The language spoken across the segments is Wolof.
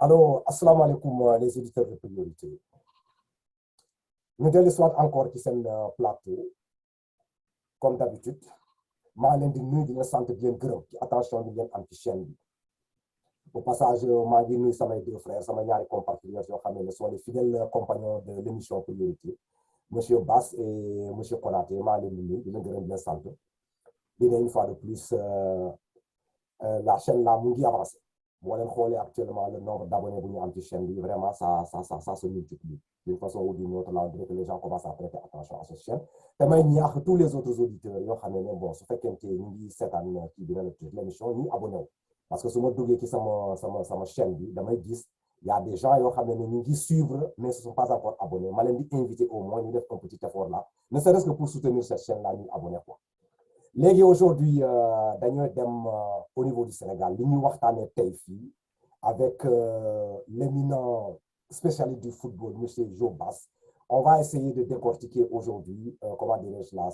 Alors, assalamu alaikum les auditeurs de priorité. Nous dellu soit encore ci seen plateau comme d'habitude maa leen di nuyu di leen sant di leen gërëm ci attention bi ngeen am ci chaîne bi. Au passage maa ngi nuyu samay deux frères sama ñaari compatriotes yoo xam ne sont les fidèles compagnons de l'émission Priorité, monsieur Bass et monsieur Konaté. Maa leen di nuyu di leen gërëm di leen sant di ne une fois de plus la chaîne là mu ngi avancé. Boo leen xoolee actuellement le nombre d'abonnés bu ñu am ci chaîne bi vraiment ça se multiplie d'une façon ou d'une autre. Là on dirait que les gens commencent à prêter attention à cette chaîne. Damay ñaax tous les autres auditeurs yoo xam ne bon su fekkente ñu ngi seetaan kii bi l'émission ñu abonné wu parce que su ma duggee ci sama chaîne bi damay gis y a des gens yoo xam ne ñu ngi suivre mais ce sont pas encore abonnés. Ma leen di inviter au moins ñu def un petit effort là ne serait-ce que pour soutenir cette chaîne là ñu abonné quoi. Léegi aujourd'hui dañoo dem au niveau du Sénégal li ñuy waxtaanee tey fii avec l'éminent spécialiste du football monsieur Jo Bass. On va essayer de décortiquer aujourd'hui comment dirais-je là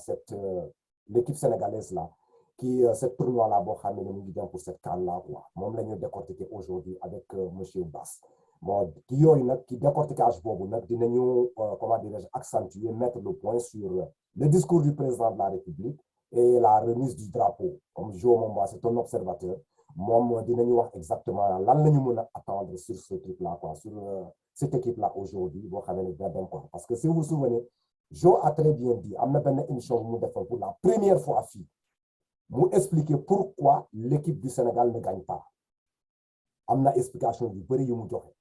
l'équipe sénégalaise là qui cette tournoi là boo xam ne mu ngi dem pour cette CAN là quoi moom la ñu décortiquer aujourd'hui avec monsieur Bass. Bon ki yooyu nag ki décortiquage boobu nag dinañu comment dirais-je accentuer mettre le point sur le discours du président de la République et la remise du drapeau. Comme Jo Momba, c'est un observateur. Moi, dinañu wax exactement lan la ñu mën a attendre sur ce truc là quoi, sur cette équipe là aujourd'hui boo xam ne dina dem quoi. Parce que si vous vous souvenez, Jo a très bien dit am na benn émission bu mu defoon pour la première fois fii mu expliquer pourquoi l'équipe du Sénégal ne gagne pas. Am na explication yu bëri yu mu joxe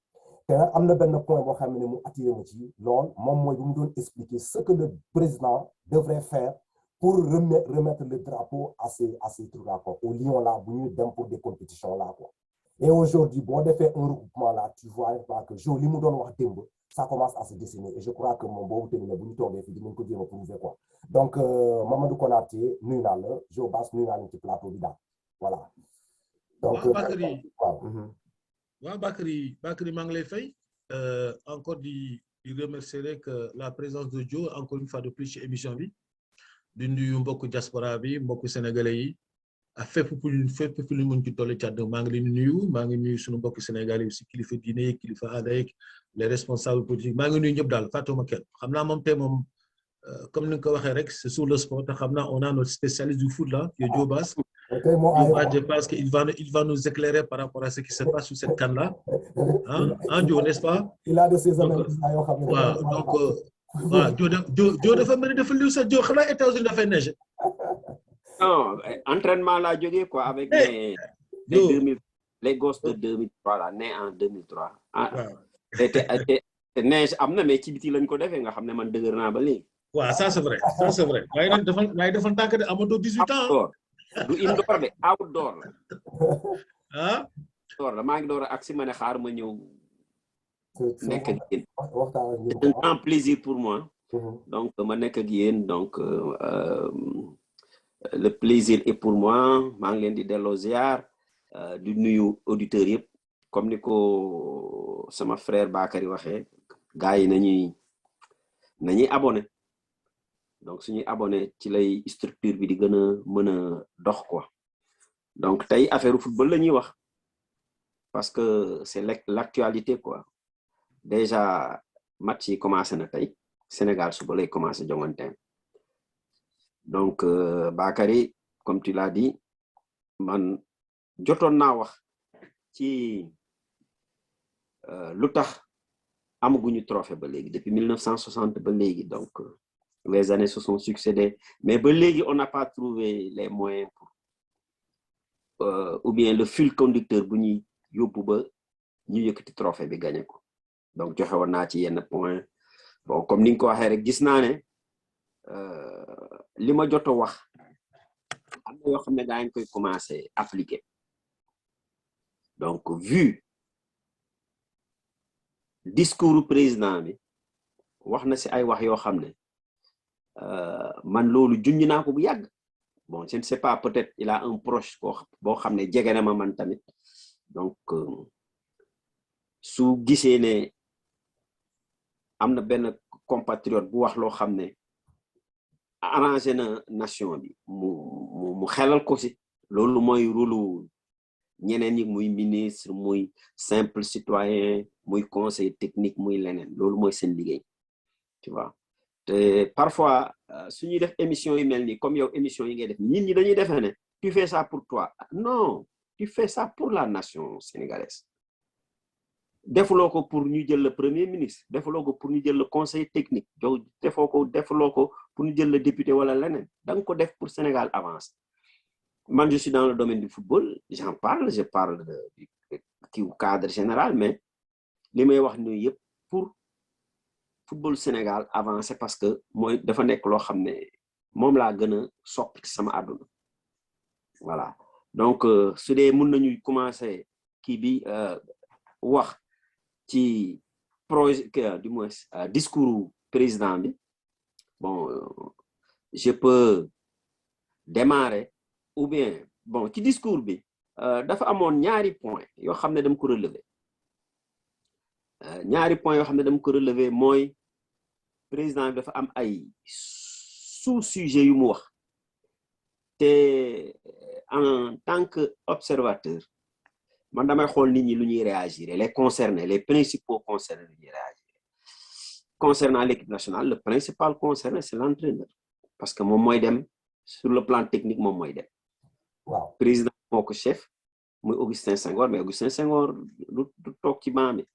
te nag am na benn point boo xam ne mu attiré ma ci lool moom mooy bu mu doon expliquer ce que le président devrait faire pour remettre le drapeau à ces trucs là quoi, au lion là bu ñu dem pour des compétitions là quoi. Et aujourd'hui boo defee un regroupement là tu vois pas que Jo li mu doon wax démb ça commence à se dessiner et je crois que moom boobu tamit bu ñu toogee fii dinañ ko jéem a prouver quoi. Donc Mamadou Konaté nuyu naa la, Jo Bass nuyu naa leen ci plateau bi daal voilà. Donc waaw Bakary maa ngi lay fay encore di remercier que la présence de Jo encore une fois de plus ci émission bi. di nuyu mbokku diaspora bi mbokku sénégalais yi ak fépp fu ñu mën ci toll ci àdduna maa ngi leen di nuyu maa ngi nuyu suñu mbokku sénégalais yi aussi kilifa diine kilifa aada yi les responsables politiques maa ngi nuyu ñëpp daal fàttewuma kenn xam naa moom tey moom comme ni nga ko waxee rek c'est sur le sport te xam naa on a notre spécialiste du foot là qui est Jo Bass. Je pense qu'il va nous éclairer par rapport à ce qui se passe sur cette CAN là Jo, n'est-ce pas? Il a de ses analyses là yoo xam ne donc waaw Jo dafa mel ni dafa liw sa Jo xanaa États-Unis dafay neige. Non, entraînement laa jógee quoi avec les gosses de 2003 là nés en 2003. te neige am na mais ci biti lañ ko defee nga xam ne man dëgër naa ba léegi. waaw ça c'est vrai waaye nag dafa tànk de amatoo 18 ans. du indoor de outdoor la. Outdoor la maa ngi door a agsi ma ne xaar ma ñëw. nekk ak yéen c'est un grand plaisir pour moi. Donc ma nekk ak yéen donc le plaisir est pour moi maa ngi leen di delloo ziar di nuyu auditeurs yëpp comme ni ko sama frère Bakary waxee gars yi nañuy abonné donc suñuy abonné ci lay structure bi di gën a mën a dox quoi. Donc tey affaire football la ñuy wax parce que c'est l'actualité quoi. Déjà match yi commencé na tey Sénégal suba lay commencé jongante donc Bakary comme tu l'as dit man jotoon naa wax ci lu tax amaguñu trophée ba léegi depuis 1960 ba léegi donc les années se sont succédé mais ba léegi on n'a pas trouvé les moyens pour ou bien le fil conducteur bu ñuy yóbbu ba ñu yëkkati trophée bi gagné ko. Donc joxe woon naa ci yenn point bon comme ni nga ko waxee rek gis naa ne li ma jot a wax am na yoo xam ne daa ngi koy commencer appliquer donc vu discours président bi wax na ci ay wax yoo xam ne man loolu junj naa ko bu yàgg bon je ne sais pas peut-être il a un proche boo xam ne jege na ma man tamit donc su gisee ne am na benn compatriote bu wax loo xam ne arrangé na nation bi mu xelal ko ci loolu mooy rôlu ñeneen ñi muy ministre muy simple citoyen muy conseil technique muy leneen loolu mooy seen liggéey tu vois te parfois suñuy def émission yu mel nii comme yow émission yi ngay def nit ñi dañuy defee ne tu fais ça pour toi non tu fais ça pour la nation sénégalaise defuloo ko pour ñu jël le premier ministre defuloo ko pour ñu jël le conseil technique yow defuloo ko pour ñu jël le député wala leneen da nga ko def pour Sénégal avance man je suis dans le domaine du football je parle du cadre général mais li may wax ni yëpp pour football Sénégal avancé parce que mooy dafa nekk loo xam ne moom laa gën a sopp ci sama àdduna voilà donc su dee mën nañu commencer kii bi wax ci projet du moins discours président bi bon je peux démarrer ou bien bon ci discours bi dafa amoon ñaari point yoo xam ne dama ko relever mooy président bi dafa am ay sous-sujet yu mu wax te en tant que observateur man damay xool nit ñi lu ñuy réagir les concernés les principaux concernés lu ñuy réagir concernant l'équipe nationale le principal concerné c'est l'entraîneur parce que moom mooy dem sur le plan technique moom mooy dem waaw président moo ko chef muy Augustin Senghor mais Augustin Senghor du toog ci banc bi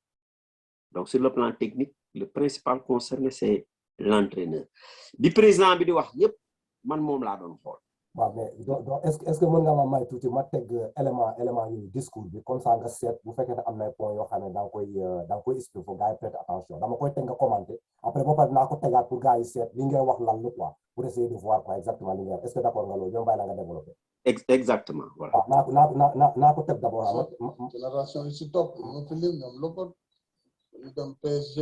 donc sur le plan technique le principal concerné c'est l'entraîneur bi président bi di wax yépp man moom laa doon xool waaw mais est-ce que mën nga ma may tuuti ma teg élément yooyu discours bi comme ça nga seet bu fekkee ne am na point yoo xam ne da nga koy expliquer foofu gars yi prête attention dama koy teg nga commenter après ba pare dinaa ko tegaat pour gars yi seet li ngay wax lan la quoi pour essayer de voir quoi exactement li ngay wax est-ce que d'accord nga loolu yow bàyyi la nga développer. exactement voilà. waaw naa ko teg d'abord. génération yi si topp ñoo fi lim ñoom Lopote ñu dem PSG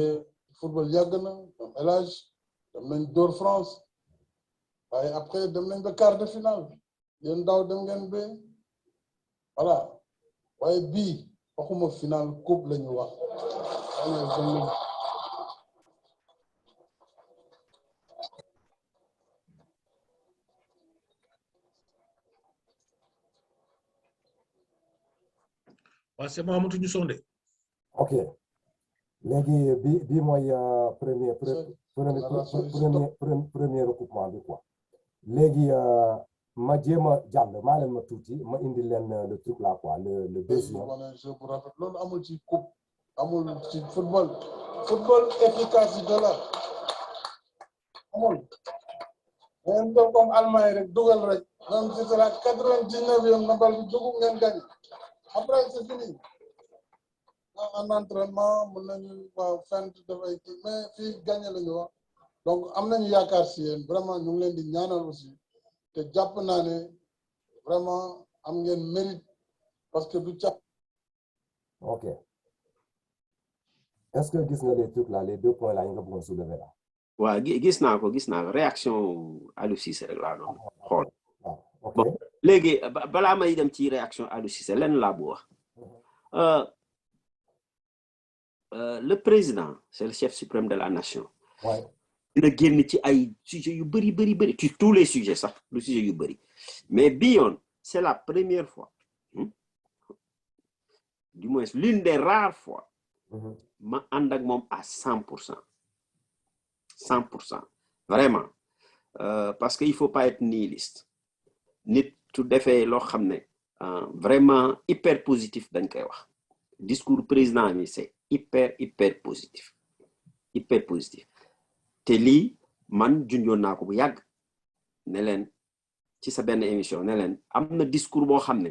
football yàgg na ñoom El Hadj dem nañ dóor France. waaye après dem nañ ba quart de finale yéen daaw dem ngeen ba voilà waaye bii waxuma finale coupe la ñu wax waaw c'est bon amatuñu sonde. ok léegi bi mooy premier recoupement bi quoi. léegi ma jéem a jàll maa leen ma tuuti ma indi leen le truc là quoi le deuxième. jeu bu rafet loolu amul ci coupe amul ci football efficacité la amul ngeen def comme Allemagne rek dugal rek même si c'est la 99e na bal bi dugg ngeen gañ après c'est fini en entraînement mën nañu waaw fent def ay kii mais fii gagné la ñu wax donc am nañu yaakaar si yéen vraiment ñu ngi leen di ñaanal aussi te jàpp naa ne vraiment am ngeen mérite parce que du càpp. ok est-ce que gis nga les trucs là les deux points là yi nga bëggoon soulever là. waaw gis naa ko réaction Aliou Cissé rek laa doon xool. ok bon léegi balaa may dem ci réaction Aliou Cissé lenn laa bu wax. Le président c'est le chef suprême de la nation. ouais. dina génn ci ay sujets yu bëri ci tous les sujets sax lu sujet yu bëri mais bi yoon c'est la première fois du moins l'une des rares fois ma ànd ak moom à 100% vraiment parce que il faut pas être nihiliste nit su defee loo xam ne vraiment hyper positif dañ koy wax discours président bi c'est hyper positif te lii man junjoon naa ko bu yàgg ne leen ci sa benn émission ne leen am na discours boo xam ne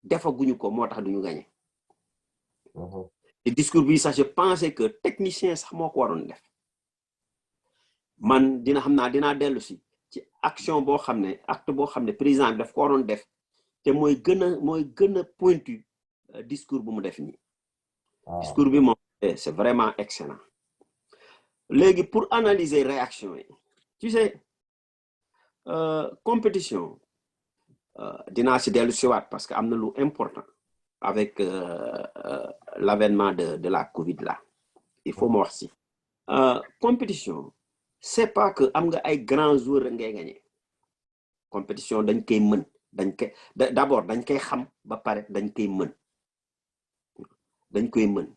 defaguñu ko moo tax duñu gagné te discours bi sax je pensais que technicien sax moo ko waroon def man dinaa dellu si ci action boo xam ne acte boo xam ne président bi daf ko waroon def te mooy gën a pointu discours bu mu def nii discours bi moom c'est vraiment excellent. léegi pour analyser réaction yi tu sais compétition dinaa si dellu siwaat parce que am na lu important avec l'avènement de la Covid là il faut ma wax si compétition c'est pas que am nga ay grands joueurs ngay gagner compétition dañ koy mën d'abord dañ koy xam ba pare dañ koy mën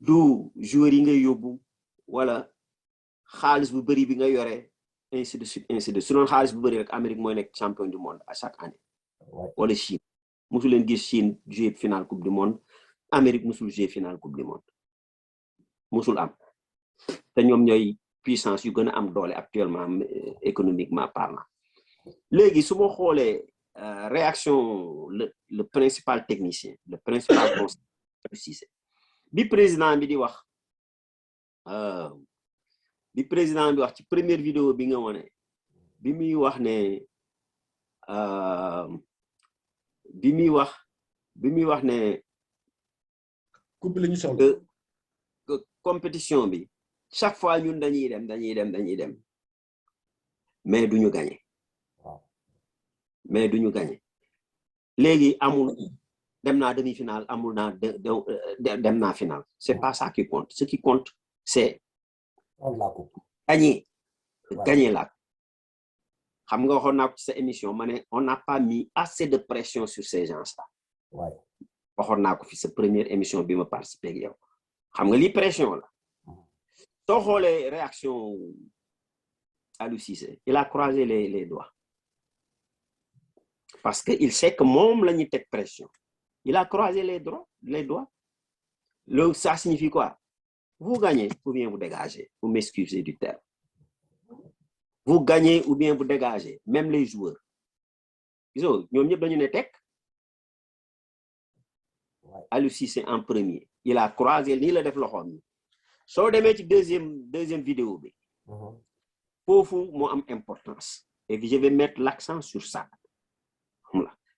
du joueur yi ngay yóbbu wala xaalis bu bëri bi nga yore ainsi de suite su doon xaalis bu bëri rek Amérique mooy nekk champion du monde à chaque année wala Chine musu leen gis Chine jouer finale coupe du monde Amérique musul jouer finale coupe du monde musul am te ñoom ñooy puissance yu gën a am doole actuellement économiquement parlant léegi su ma xoolee réaction le principal technicien le principal conseiller Cissé bi président bi di wax ci première vidéo bi nga wone bi muy wax ne coupe la ñu soxla compétition bi chaque fois ñun dañuy dem mais duñu gagné léegi amul dem naa demi-finale amul naa dem naa finale c'est pas ça qui compte ce qui compte c'est gagner la xam nga waxoon naa ko ci sa émission ma ne on n'a pas mis assez de pression sur ces gens-là waxoon naa ko fi sa première émission bi ma participé ak yow xam nga lii pression la soo xoolee réaction Aliou Cissé il a croisé les doigts parce que il sait que moom la ñuy teg pression il a croisé les doigts ça signifie quoi vous gagnez ou bien vous dégagez vous m'excusez du terme vous gagnez ou bien vous dégagez même les joueurs gisoo ñoom ñëpp dañu ne teg Aliou Cissé en premier il a croisé nii la def loxoom ni soo demee ci deuxième vidéo bi foofu moo am importance et je vais mettre l'accent sur ça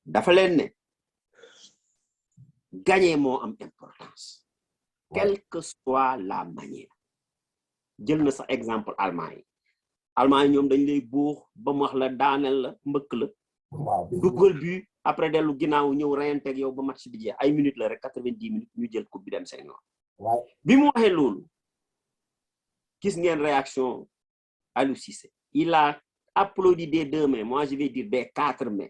dafa leen ne gagner moo am importance quelle que soit la manière jël na sax exemple allemand yi ñoom dañ lay buux ba mu wax la daaneel la mbëkk la dugal but après dellu ginnaaw ñëw reyanteeg yow ba match bi jeex ay minutes la rek 90 minutes ñu jël coupe bi dem seen yoon bi mu waxee loolu gis ngeen réaction Aliou Cissé il a applaudi des 2 mains moi je vais dire des 4 mains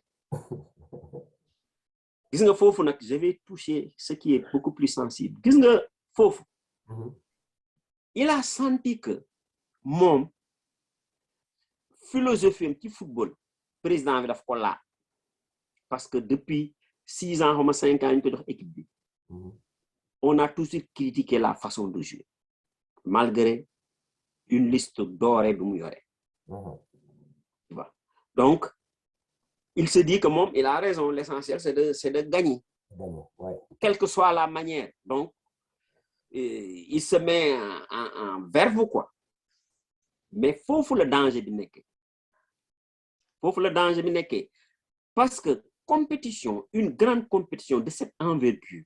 gis nga foofu nag je vais toucher ce qui est beaucoup plus sensible gis nga foofu il a senti que moom philosophie ci football président bi daf ko laaj parce que depuis 6 ans xaw ma 5 ans ñu ko jox équipe bi on a toujours critiqué la façon de jouer malgré une liste dorée bi mu yore donc il se dit que moom il a raison l'essentiel c'est de gagner quelle que soit la manière donc il se met en verve quoi mais foofu le danger bi nekkee parce que compétition une grande compétition de cette envergure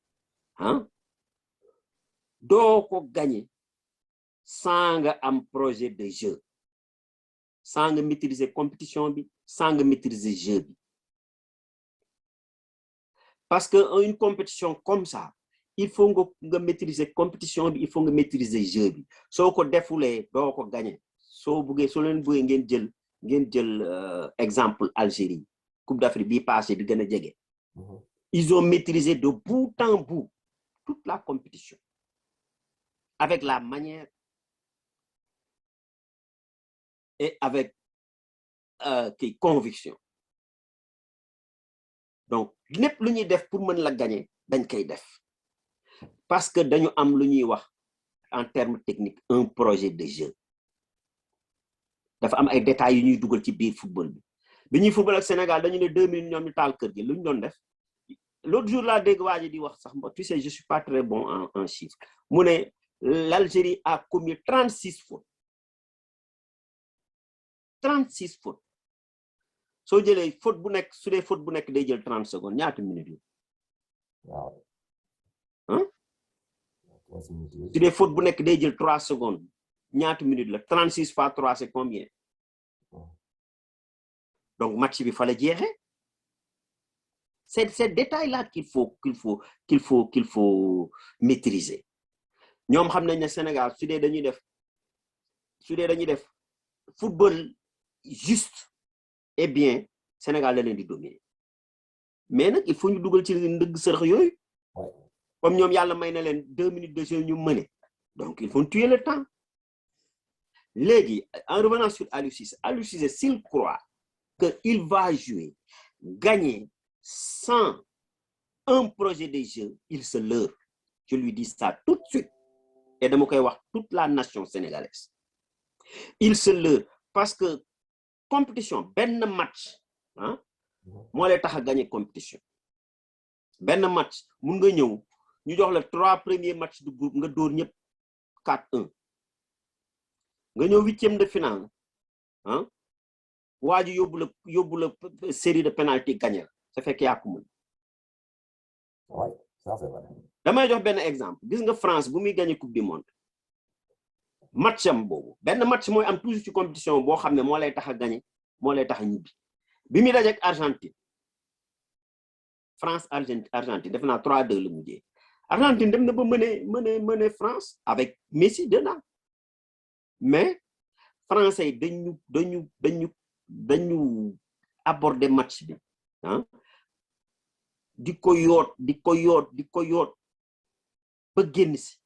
doo ko gagner sans nga am projet de jeu sans nga maîtriser compétition bi sans nga maîtriser jeu bi parce que une compétition comme ça il faut nga maîtriser compétition bi il faut nga maîtriser jeu bi soo ko defulee doo ko gagner soo leen bëggee ngeen jël exemple Algérie Coupe d'Afrique bi passé bi gën a jege ils ont maîtrisé de bout en bout toute la compétition avec la manière et avec conviction donc lépp lu ñuy def pour mën la gagner dañ koy def parce que dañu am lu ñuy wax en termes techniques un projet de jeu dafa am ay détails yu ñuy dugal ci biir football bi ñuy football ak Sénégal dañu ne 2 minutes ñoom ñu taal kër gi lu ñu doon def l'autre jour laa dégg waa ji di wax sax tu sais je suis pas très bon en chiffres mu ne l'Algérie a commis 36 fautes 36 fautes soo jëlee faute bu nekk su dee faute bu nekk day jël 30 secondes ñaata minutes la su dee faute bu nekk day jël 3 secondes ñaata minutes la 36 fois 3 c'est combien donc match bi fa la jeexee c'est ces détails là qu'il faut maîtriser ñoom xam nañ ne Sénégal su dee dañuy def football juste et bien Sénégal la leen di dominer mais nag il faut ñu dugal ci ndëgg sërëx yooyu comme ñoom yàlla may na leen 2 minutes de jeu ñu mëne donc il faut tuer le temps léegi en revenant sur Aliou Cissé s'il croit que il va jouer gagner sans un projet de jeu il se leurre je lui dis ça tout de suite et dama koy wax toute la nation sénégalaise il se leurre parce que compétition benn match ah moo lay tax a gagner compétition benn match mun nga ñëw ñu jox la 3 premiers matchs de groupe nga dóor ñëpp 4-1 nga ñëw 8e de finale ah waa ji yóbbu la série de penalty gagné ça fait que yaa ko mën damay jox benn exemple gis nga France bu muy gagné coupe du monde matcham boobu benn match mooy am toujours ci compétition boo xam ne moo lay tax a gagné moo lay tax a ñibbi bi muy dajeek Argentine France Argentine def naa 3-2 la mujjee Argentine dem na ba mëne France avec Messi dedans mais français dañu aborder match bi ah di ko yoot ba génn si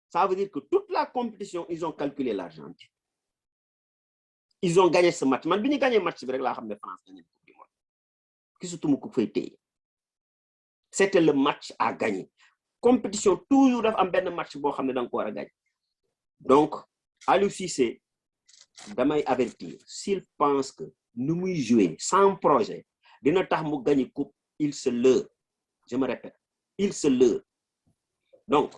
ça veut dire que toute la compétition ils ont calculé l'Argentine ils ont gagné ce match man bi ñu gagné match bi rek laa xam ne France gagné coupe du monde gisatuma ko fay téye c'était le match à gagner compétition toujours dafa am benn match boo xam ne da nga ko war a gagner donc Aliou Cissé damay avertir s'il pense que nu muy jouer sans projet dina tax mu gagner coupe il se leurre je me répète il se leurre donc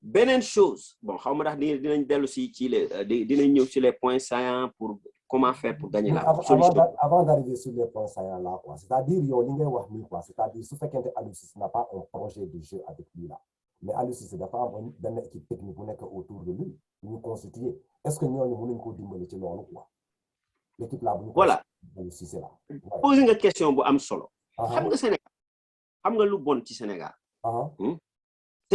beneen chose bon xaw ma ndax dinañ dellu si ci les dinañ ñëw sur les points saillants pour comment faire pour gagner la solution. Avant d'arriver sur les points saillants là quoi c'est-à-dire yow li ngay wax nii quoi c'est-à-dire su fekkente Aliou Cissé n'a pas un projet de jeu avec lui là mais Aliou Cissé dafa am benn équipe technique bu nekk autour de lui ñu constitué est-ce que ñooñu mënuñ ko dimbali ci loolu quoi l'équipe là bu ñu voilà Aliou Cissé là posé nga question bu am solo xam nga Sénégal xam nga lu bon ci Sénégal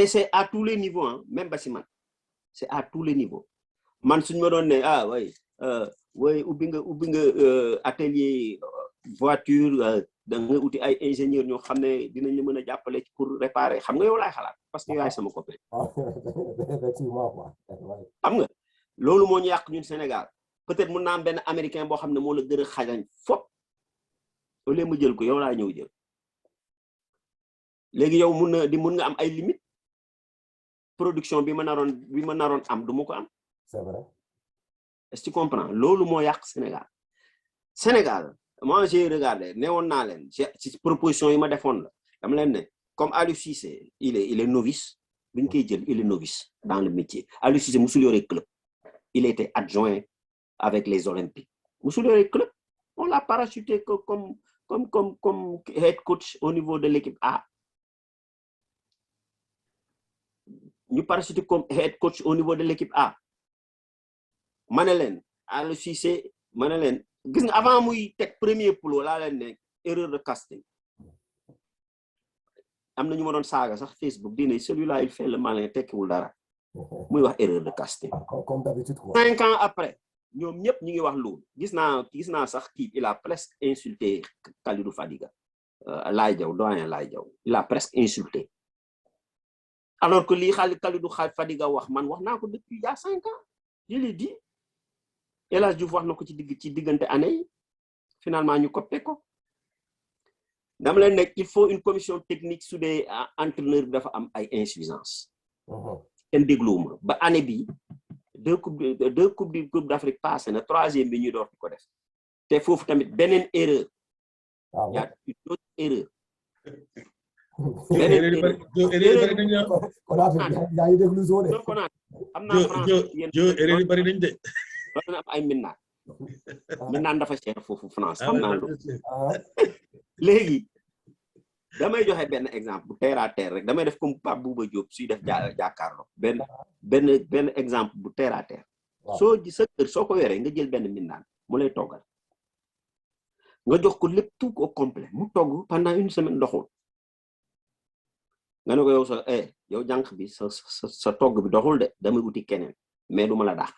c'est à tous les niveaux hein même ba si man c'est à tous les niveaux man suñu ma doon ne ah way ubbi nga atelier voiture da nga uti ay ingénieur ñoo xam ne dinañ la mën a jàppale pour réparer xam nga yow laay xalaat parce que yaay sama copain xam nga loolu moo ñu yàq ñun Sénégal peut-être mun naa am benn américain boo xam ne moo la gën a xajañ fop au lieu mu jël ko yow laa ñëw jël léegi yow mun nga am ay limites production bi ma naroon am du ma ko am. C'est vrai. Est-ce que tu comprends loolu moo yàq Sénégal moi j'ai regardé newoon naa leen ci proposition yi ma defoon la dama leen ne comme Aliou Cissé il est novice bi ñu koy jël il est novice dans le métier Aliou Cissé musul yore club il était adjoint avec les Olympiques musul yore club on l'a parachuté comme head coach au niveau de l'équipe A. ñu parachuté comme head coach au niveau de l'équipe A ma ne leen Aliou Cissé ma ne leen gis nga avant muy teg premier plo laa leen ne erreur de casting am na ñu ma doon saaga sax Facebook dina celui-là il fait le malin tekkiwul dara muy wax erreur de casting. Comme d'habitude quoi. 5 ans après ñoom ñëpp ñu ngi wax loolu gis naa sax kii il a presque insulté Kalidou Fadiga Laye Diaw doyen Laye Diaw il a presque insulté. Alors que lii Kalidou Fadiga wax man wax naa ko depuis il y a 5 ans je l'ai dit El Hadj Diouf wax na ko ci diggante année yi finalement ñu coppite ko dama leen nekk il faut une commission technique su dee entraîneur bi dafa am ay insuffisance kenn dégluwuma ba année bi deux coupes d'Afrique passé na 3e bi ñu door ko def te foofu tamit beneen erreur y a une autre erreur erreur yi bari nañ de am ay Minaan dafa cher foofu France xam naa loolu léegi damay joxe benn exemple bu terre à terre rek damay def comme Pape Bouba Diop suy def jàkkaarloo benn exemple bu terre à terre soo sa kër soo ko yoree nga jël benn Minaan mu lay toggal nga jox ko lépp tout au complet mu togg pendant une semaine doxul nga ne ko yow jànq bi sa togg bi doxul de damay wuti keneen mais du ma la daax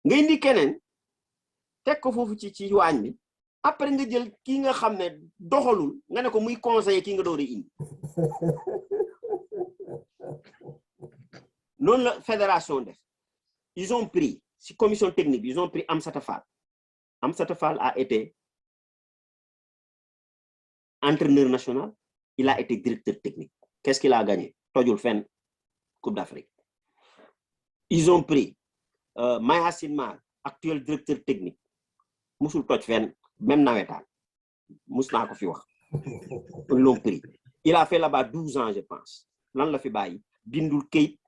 nga indi keneen teg ko foofu ci waañ bi après nga jël kii nga xam ne doxalul nga ne ko muy conseiller kii nga door a indi noonu la fédération def ils ont pris si commission technique ils ont pris Amsata Fall. Amsata Fall a été entraîneur national, il a été directeur technique. Qu'est-ce qu'il a gagné? Tojul Fen, Coupe d'Afrique. Ils ont pris Maya Sinmar, actuel directeur technique. Moussoul Toj Fen, même Nawetan. Moussna ko fi wax. Ils l'ont pris. Il a fait là-bas 12 ans, je pense. Lan la fi bayi, bindul Kate.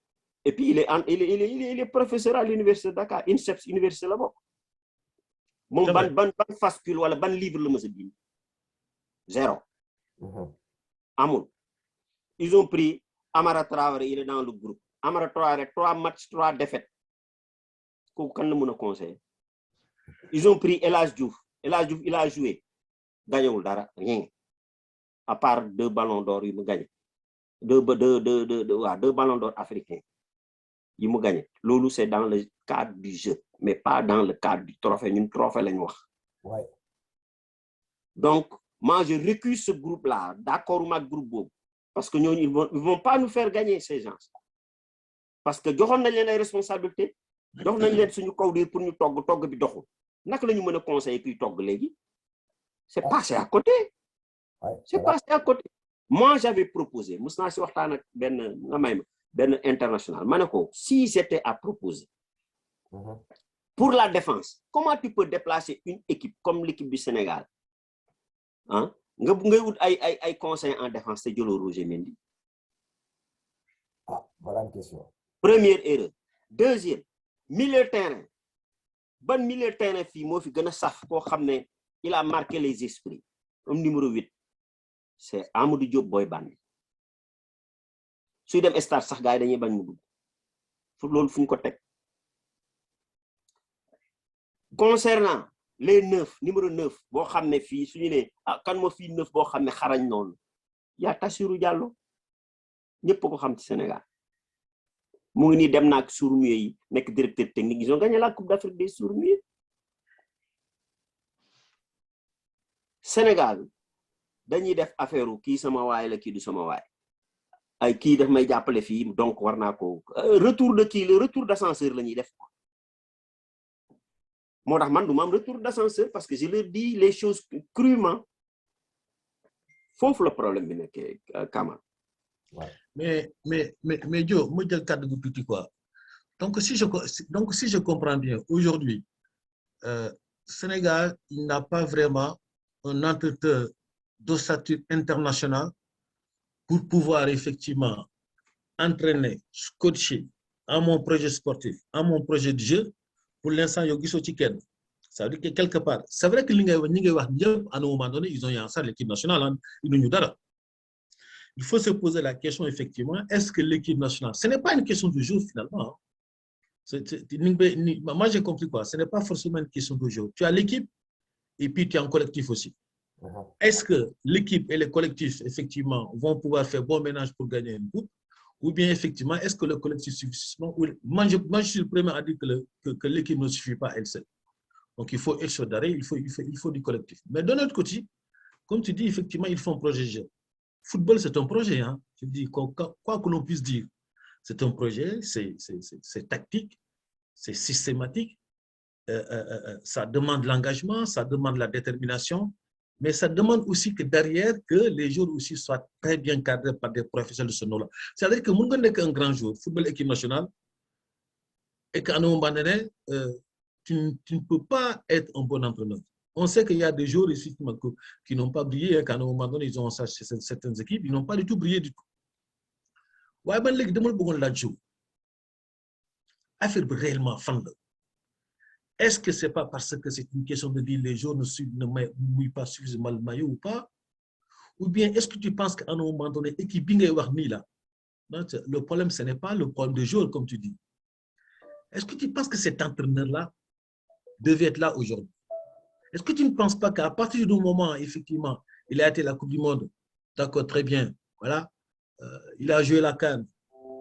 Et puis il est professeur à l'université de Dakar, INSEPS, université là-bas. Bon, ban fascule wala ban livre le mësa bind. Zéro. Amoul. Ils ont pris Amara Traoré, il est dans le groupe. Amara Traoré, 3 matchs, 3 défaites. Quand le conseil. Ils ont pris Elas Diouf. Elas Diouf, il a joué. Gagné rien. À part 2 ballons d'or, il m'a gagné. 2 ballons d'or africains. Il m'a gagné. Lolo, c'est dans le cadre du jeu, mais pas dans le cadre du trophée. Une trophée, la noire. Ouais. Donc, moi, je recuse ce groupe-là, d'accord ou ma groupe, parce que ils vont pas nous faire gagner ces gens. Parce que nous avons des responsabilités, nous avons des pour nous togg bi doxul. Naka lañu mëna conseiller kuy togg légui? C'est passé à côté. C'est passé à côté. Moi, j'avais proposé, musna ci waxtaan ak ben international. Manako, si c'était à proposer pour la défense, comment tu peux déplacer une équipe comme l'équipe du Sénégal? Hein? Nga wut ay conseil en défense te jëlo Roger Mendy. Ah, voilà une question. Première erreur. Deuxième, milieu de terrain. Ban milieu de terrain fi mo fi gëna saf ko xamné il a marqué les esprits. Comme numéro 8, c'est Amadou Diop Boy Bandi. Suy dem stade sax gaay dañuy bañ mu dugg. Fu lolu fuñ ko tek. Concernant les 9, numéro 9, bo xamné fi suñu né kan mo fi 9 bo xamné xarañ non. Ya Tassirou Diallo. Ñepp ko xam ci Sénégal. Mu ngi ni dem nak sourds-muets yi nek directeur technique, ils ont gagné la Coupe d'Afrique des sourds-muets. Sénégal dañuy def affaire ki sama waay la ki du sama waay. Ay ki daf may jappalé fi donc warna ko retour de qui le retour d'ascenseur lañuy def. Moi, je suis un retour d'ascenseur parce que je leur dis les choses crûment. Faut le problème, Kamal. Mais Joe, moi, je cadre de tout quoi. Donc, si je comprends bien, aujourd'hui, Sénégal, il n'a pas vraiment un entraîneur d'ossature internationale pour pouvoir effectivement entraîner, coacher à mon projet sportif, à mon projet de jeu. Pour l'instant, il y a chicken. Ça veut dire que quelque part, c'est vrai que à un moment donné, ils ont eu en ça l'équipe nationale. Il faut se poser la question, effectivement, est-ce que l'équipe nationale, ce n'est pas une question de jour finalement. Moi, j'ai compris quoi, ce n'est pas forcément une question de jour. Tu as l'équipe et puis tu as un collectif aussi. Est-ce que l'équipe et le collectif, effectivement, vont pouvoir faire bon ménage pour gagner une coupe? Ou bien, effectivement, est-ce que le collectif suffit suffisamment? Moi, je suis le premier à dire que l'équipe ne suffit pas elle seule. Donc, il faut être sur d'arrêt, il faut du collectif. Mais de notre côté, comme tu dis, effectivement, ils font un projet de jeu. Football, c'est un projet. Hein. Je dis, quoi que l'on puisse dire, c'est un projet, c'est tactique, c'est systématique. Ça demande l'engagement, ça demande la détermination. Mais ça demande aussi que derrière, que les joueurs aussi soient très bien cadrés par des professionnels de ce nom-là. C'est-à-dire que mon n'est qu'un grand joueur, football équipe nationale, et qu'à un moment donné, tu ne peux pas être un bon entraîneur. On sait qu'il y a des joueurs ici qui n'ont pas brillé, qu'à un moment donné, ils ont ça chez certaines équipes, ils n'ont pas du tout brillé du tout. Ouais, ben, les demandes pour la jouer. Affaire réellement fan. Est-ce que ce n'est pas parce que c'est une question de dire les joueurs ne mouillent pas suffisamment le maillot ou pas? Ou bien est-ce que tu penses qu'à un moment donné, l'équipe là, le problème, ce n'est pas le problème des joueurs, comme tu dis. Est-ce que tu penses que cet entraîneur-là devait être là aujourd'hui? Est-ce que tu ne penses pas qu'à partir du moment, effectivement, il a été à la Coupe du Monde, d'accord, très bien, voilà, il a joué la CAN.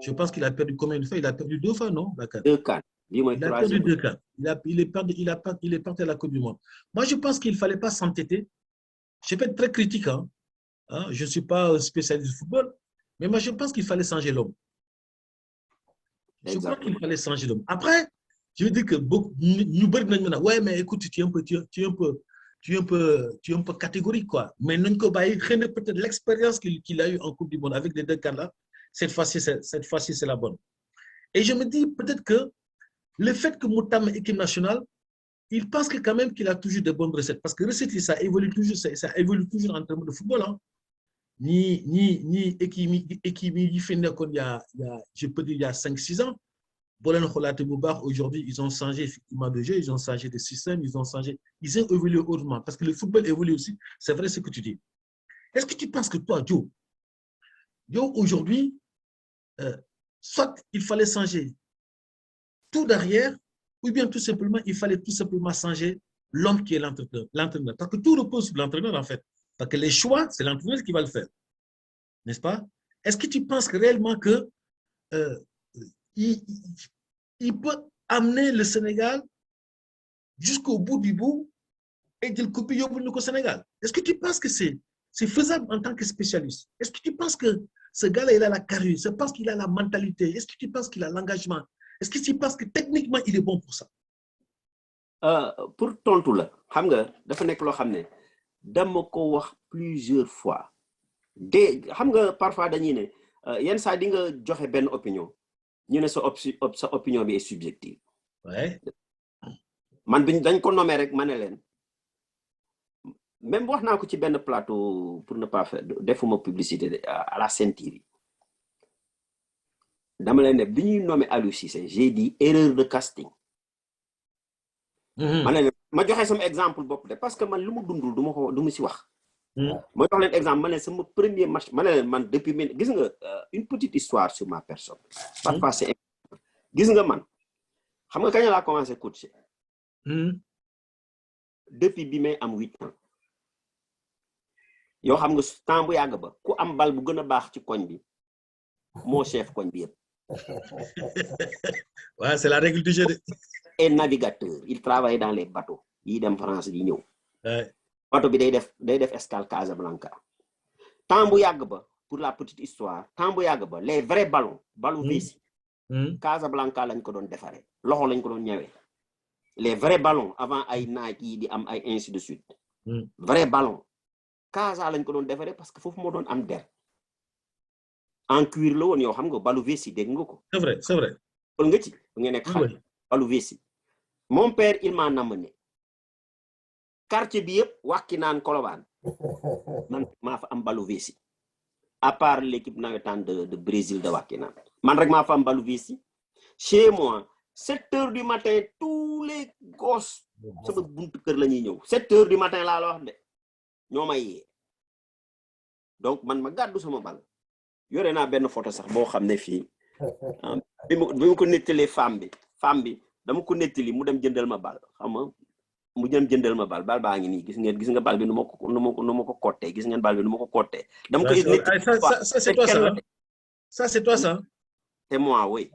Je pense qu'il a perdu combien de fois? Il a perdu 2 fois, non? La CAN. 2 CAN. bii mooy Il a perdu troisième. 2 cas. Il est parti à la Coupe du Monde. Moi, je pense qu'il ne fallait pas s'entêter. Je vais être très critique. Hein. Je ne suis pas un spécialiste du football, mais moi, je pense qu'il fallait changer l'homme. Je crois qu'il fallait changer l'homme. Après, je veux dire que nous, ouais, mais écoute, tu es un peu catégorique, quoi. Mais nous, peut-être l'expérience qu'il a eue en Coupe du Monde avec les 2 cas là, cette fois-ci, c'est la bonne. Et je me dis peut-être que le fait que Moutam est équipe nationale, il pense que quand même qu'il a toujours de bonnes recettes. Parce que recettes, ça évolue toujours en termes de football. Hein. Ni équipe, je peux dire, il y a 5-6 ans. Aujourd'hui, ils ont changé effectivement de jeu, ils ont changé de système, ils ont évolué autrement. Parce que le football évolue aussi. C'est vrai ce que tu dis. Est-ce que tu penses que toi, Joe, aujourd'hui, soit il fallait changer tout derrière, ou bien tout simplement, il fallait tout simplement changer l'homme qui est l'entraîneur. Parce que tout repose sur l'entraîneur, en fait. Parce que les choix, c'est l'entraîneur qui va le faire. N'est-ce pas? Est-ce que tu penses réellement que il peut amener le Sénégal jusqu'au bout du bout et de le couper au Sénégal? Est-ce que tu penses que c'est faisable en tant que spécialiste? Est-ce que tu penses que ce gars-là, il a la carrure? C'est parce qu'il a la mentalité? Est-ce que tu penses qu'il a l'engagement? Est-ce que tu penses que techniquement, il est bon pour ça? Pour tontu la xam nga dafa nekk loo xam ne dama ko wax plusieurs fois xam nga parfois dañuy ne yenn saa di nga joxe benn opinion ñu ne sa opinion bi est subjective. Ouais. Man biñ dañ ko nommé rek ma ne leen même wax naa ko ci benn plateau pour ne pas faire defuma publicité à la Sen TV dama leen ne bi ñuy nommé Aliou Cissé j'ai dit erreur de casting. Ma joxe sama exemple bopp de parce que man lu mu dundul du ma si wax. Ma jox leen exemple ma ne sama premier match ma ne leen man depuis gis nga une petite histoire sur ma personne. Parfois c'est gis nga man xam nga kañ laa commencé coacher. Depuis bi may am 8 ans. Yoo xam nga temps bu yàgg ba ku am bal bu gën a baax ci koñ bi moo chef koñ bi yëpp. Ouais, c'est la règle du jeu. Et navigateur, il travaille dans les bateaux. Il dem France di ñëw. Bateau bi day def escale Casablanca. Temps bu yàgg ba pour la petite histoire, temps bu yàgg ba les vrais ballons, ballon vessie. Casablanca lañ ko doon defaree. Loxo lañ ko doon ñëwee. Les vrais ballons avant ay Nike yi di am ay ainsi de suite. Vrais ballons. Casa lañ ko doon defaree parce que foofu moo doon am der. En cuir la woon yow xam nga ballon vessie dégg nga ko. C'est vrai, c'est vrai. Kon nga ci nga nekk xale. Ballon vessie. Mon père, il m'a amené. Quartier bi yëpp wàkki naan Colobane. Man maa fa am ballon vessie. À part l'équipe navétane de Brésil de Wakhinane. Man rek maa fa am ballon vessie. Chez moi, 7 heures du matin, tous les gosses sama buntu kër la ñuy ñëw. 7 heures du matin laa la wax de. Ñoo may yee. Donc man ma gàddu sama bal. Yore naa benn photo sax boo xam ne fii. bi mu ko nettalee femme bi. Dama ko nettali mu dem jëndal ma bal xam nga mu dem jëndal ma bal baa ngi nii gis nga bal bi nu ma ko kottee gis ngeen bal bi nu ma ko kottee dama ko ça c'est toi ça ça c'est toi ça c'est moi oui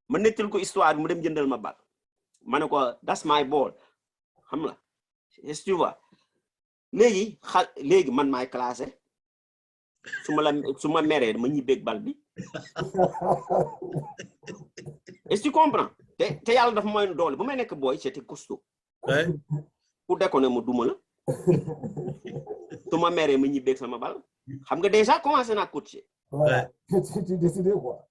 ma nettal ko histoire mu dem jëndal ma bal ma ne ko that's my ball xam nga est-ce que tu vois léegi man maay classé su ma meree ma ñibbeeg bal bi est-ce que tu comprends te yàlla dafa mooy doole bu may nekk booy c'était costaud. Ku déconné ma duma la su ma meree ma ñibbeeg sama bal xam nga déjà commencé naa coacher. Tu décidé quoi.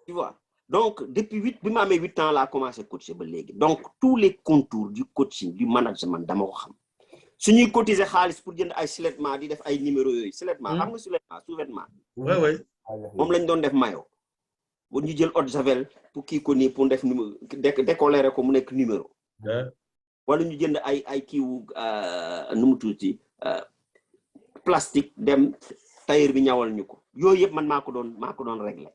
Tu vois donc depuis bi ma amee 8 ans laa commencé coacher ba léegi donc tous les contours du coaching du management dama ko xam suñuy cotiser xaalis pour jënd ay sous-vêtements di def ay numéros yooyu sous-vêtements xam nga sous-vêtements. Ouais. Moom lañ doon def maillot. Bu ñu jël eau de javel pour kii ko nii pour def numéro décoller ko mu nekk numéro. Wala ñu jënd ay kiiwu nu mu tuuti plastique dem tailleur bi ñawal ñu ko yooyu yëpp man maa ko doon régler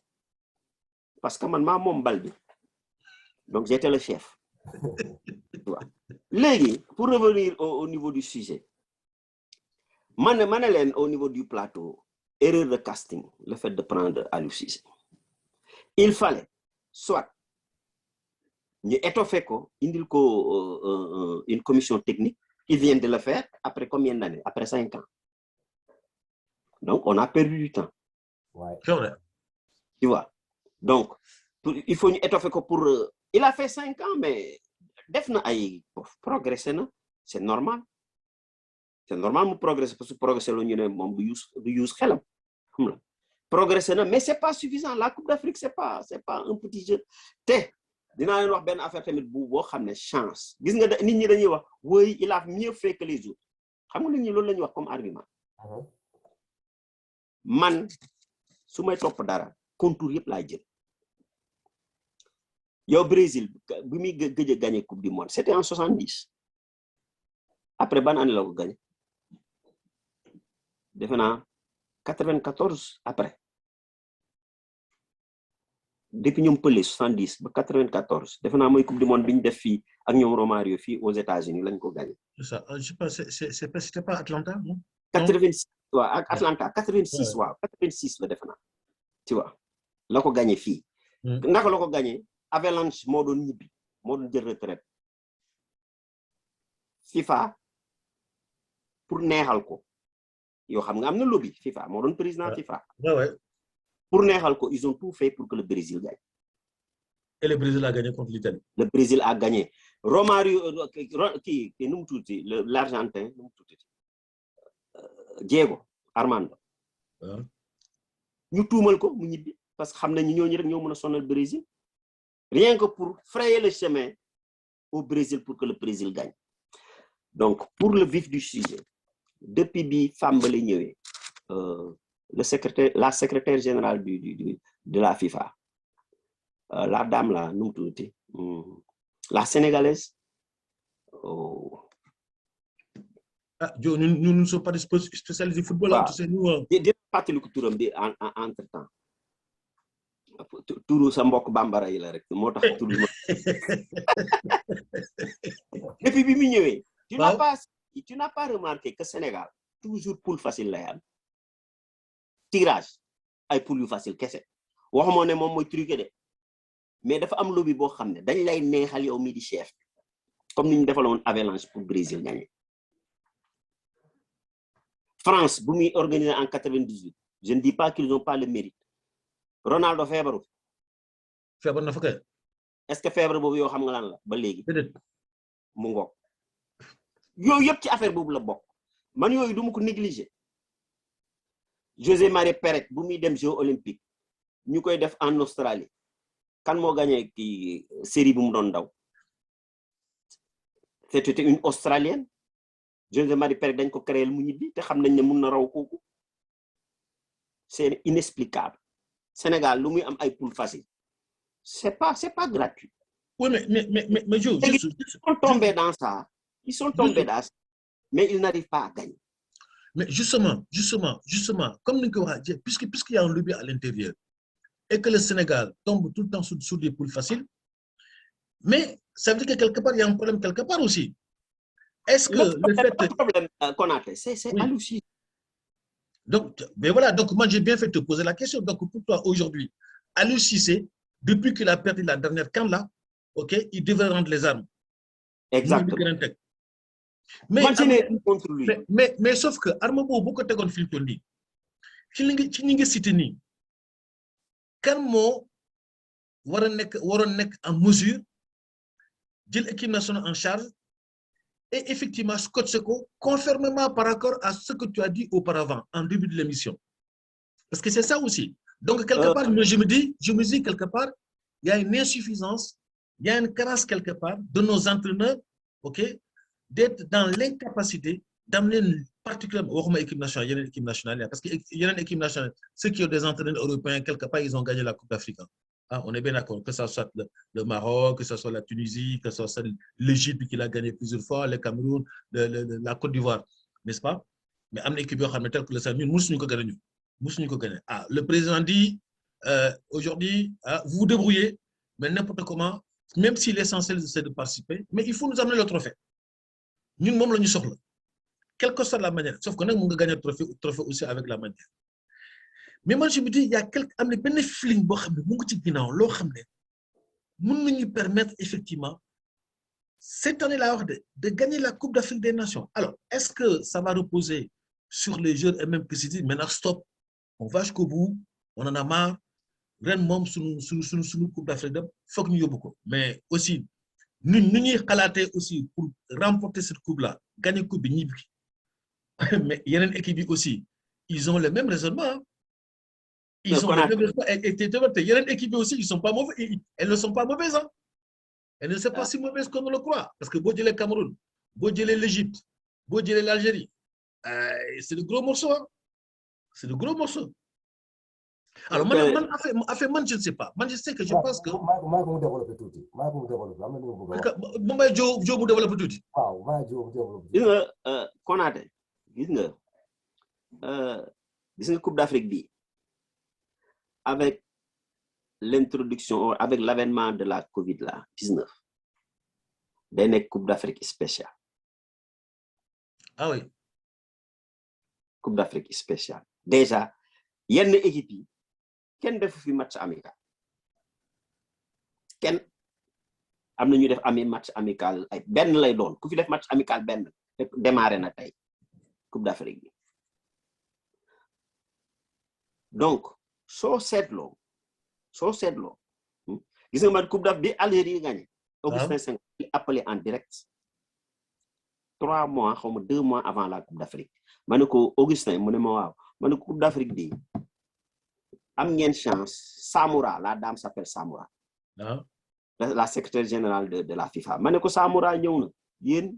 parce que man maa moom bal bi donc j'étais le chef. Léegi pour revenir au niveau du sujet ma ne leen au niveau du plateau erreur de casting le fait de prendre Aliou Cissé. Il fallait soit ñu étoffé ko indil ko une commission technique qui vient de le faire après combien d'années? Après 5 ans. Donc on a perdu du temps. Ouais. C'est vrai. Tu vois. Donc il faut ñu étoffer ko pour il a fait 5 ans mais def na ay progressé na, c'est normal. C'est normal mu progresser parce que progresser lu ñu ne moom du use xelam. Progresser na mais c'est pas suffisant. La Coupe d'Afrique c'est pas un petit jeu. Te dinaa leen wax benn affaire tamit boo xam ne chance. Gis nga nit ñi dañuy wax oui il a mieux fait que les autres. Xam nga nit ñi loolu la ñuy wax comme argument. Man su may topp dara contour yëpp laay jël. Yow Brésil bi muy gëj a gagné Coupe du Monde c'était en 70. Après ban année la ko gagné defe naa 94 après depuis ñoom Pelé 70 ba 94 defe naa mooy Coupe du Monde bi ñu def fii ak ñoom Romario fii aux États-Unis lañ ko gagné. C'est ça. Je sais pas, c'était pas Atlanta, non? 86 waaw ak Atlanta 86 waaw 86 la defe naa tu vois la ko gagné fii. Naka la ko gagné Avalanche moo doon ñibbi moo doon jël retraite FIFA pour neexal ko yoo xam nga am na lobby FIFA moo doon président FIFA. Ouais. Pour neexal ko ils ont tout fait pour que le Brésil gagne. Et le Brésil a gagné contre l'Italie. Le Brésil a gagné. Romario qui nu mu tuuti l'Argentin nu mu tuuti Diego Armando. ñu tuumal ko mu ñibbi parce que xam nañu ñooñu rek ñoo mën a sonal Brésil rien que pour frayer le chemin au Brésil pour que le Brésil gagne. Donc pour le vif du sujet depuis bi Fambale ñëwee la secrétaire générale de la FIFA la dame là nu mu tuuti la sénégalaise. Joe, nous ne sommes pas des spécialistes du football. Waaw. Tu sais, nous. di fàttaliku turam bi entre temps turu sa mbokk bambara yi la rek moo tax turu depuis bi mu ñëwee. Tu n'as pas remarqué que Sénégal toujours poule facile lay am tirage ay poule yu facile kese waxuma ne moom mooy truqué de mais dafa am lobby boo xam ne dañ lay neexal yow mi di chef comme ni ñu defaloon Avalanche pour Brésil gagner. France bu muy organisé en 98 je ne dis pas qu'ils n'ont pas le mérite. Ronaldo feebaru. Feebar na fa kay. Est-ce que feebar boobu yow xam nga lan la ba léegi. Déedéet. Mu ngoog yooyu yëpp ci affaire boobu la bokk man yooyu du ma ko négliger. José Marie Pérez bu muy dem Jeux olympiques ñu koy def en Australie kan moo gagné ki série bu mu doon daw. C'était une Australienne. José Marie Pérez dañ ko créer mu ñibbi te xam nañ ne mun na raw kooku. C'est inexplicable. Sénégal lu muy am ay poule facile. C'est pas gratuit. Oui, mais Joe, Ils sont tombés dans ça. Mais ils n'arrivent pas à gagner. Mais justement, comme nous l'avons dit, puisqu'il y a un lobby à l'intérieur et que le Sénégal tombe tout le temps sous des poules faciles, mais ça veut dire que quelque part, il y a un problème quelque part aussi. Est-ce que le fait... Le problème qu'on a fait, c'est Oui. hallucinant. Donc, ben voilà, donc moi j'ai bien fait de te poser la question. Donc pour toi aujourd'hui, Aliou Cissé, depuis qu'il a perdu la dernière CAN là, ok, il devrait rendre les armes. Exactement. Mais, Moi, je n'ai rien contre lui. mais sauf que arme boobu bu ko tegoon fi mu toll nii ci ñi nga cité nii kan moo waroon nekk en mesure jël équipe nationale en charge et effectivement scotché ko conformément par rapport à ce que tu as dit auparavant en début de l'émission. Parce que c'est ça aussi. Donc quelque part, je me dis quelque part, il y a une insuffisance, il y a une carence quelque part de nos entraîneurs, ok, d'être dans l'incapacité d'amener particulièrement équipe nationale, parce qu'il y a une équipe nationale, ceux qui ont des entraîneurs européens, quelque part, ils ont gagné la Coupe d'Afrique. Ah, on est bien d'accord, que ce soit le Maroc, que ce soit la Tunisie, que ce soit l'Égypte qui l'a gagné plusieurs fois, le Cameroun, la Côte d'Ivoire, n'est-ce pas? Mais il y a une équipe telle que le Sahel, nous ne pouvons pas gagner. Ah, le président dit, aujourd'hui, vous vous débrouillez, mais n'importe comment, même si l'essentiel c'est de participer, mais il faut nous amener le trophée. Nous, nous sommes quelle que soit la manière, sauf qu'on a gagné le trophée aussi avec la manière. Mais moi, je me dis, il y a quelques feeling qui nous permettre effectivement cette année-là de gagner la Coupe d'Afrique des Nations. Alors, est-ce que ça va reposer sur les jeunes et même que se disent maintenant stop, on va jusqu'au bout, on en a marre, ren moom sunu Coupe d'Afrique dem foog ñu yóbbu ko. Mais aussi nous ñuy xalaatee aussi pour remporter cette coupe-là, gagner coupe bi ñibbi. Mais yeneen équipe yi aussi, ils ont le même raisonnement. Ils ont le même raisonnement. Et yeneen équipe yi aussi, ils sont pas mauvais. Elles ne sont pas mauvaises. Hein? Elles ne sont pas si mauvaises qu'on le croit. Parce que boo jëlee Cameroun, boo jëlee l'Égypte, boo jëlee l'Algérie, c'est de gros morceaux. Hein? C'est de gros morceaux. Alors, moi, je ne sais pas. Moi, je sais que je pense que. Moi, développer tout. Moi, je développer tout. Konaté, gis nga Coupe d'Afrique bi avec l'introduction, avec l'avènement de la Covid-19, day nekk Coupe d'Afrique spéciale. Ah oui. Coupe d'Afrique spéciale. Déjà, yenn équipe yi kenn defu fi match amical. Kenn am na ñu def match amical ay benn lay doon ku fi def match amical benn démarré na tey Coupe d'Afrique bi. Donc soo seetloo gis nga man Coupe d'Afrique bi Algérie gagné. Augustin Senghor il appelé en direct 3 mois xaw ma 2 mois avant la Coupe d'Afrique ma ne ko Augustin mu ne ma waaw ma ne ko Coupe d'Afrique bi am ngeen chance. Samoura, la dame s'appelle Samoura. La secrétaire générale de la FIFA. Ma ne ko Samoura ñëw na yéen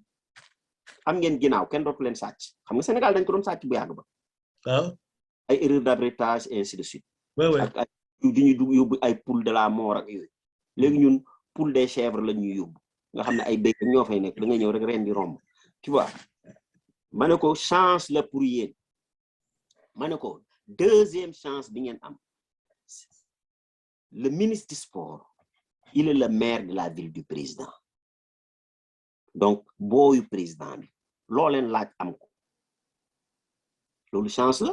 am ngeen ginnaaw kenn dootu leen sàcc xam nga Sénégal dañ ko doon sàcc bu yàgg ba. Ay erreur d'arbitrage et ainsi de suite. ak ay di ñu yóbbu ay poule de la mort ak yooyu. Léegi ñun poule des chèvres la ñuy yóbbu nga xam ne ay béy ñoo fay nekk da nga ñëw rek ren di romb tu vois. Ma ne ko chance la pour yéen. Ma ne ko deuxième chance bi ngeen am. Le ministre du sport, il est le maire de la ville du président. Donc, booyu président bi loo leen laaj am ko loolu chance la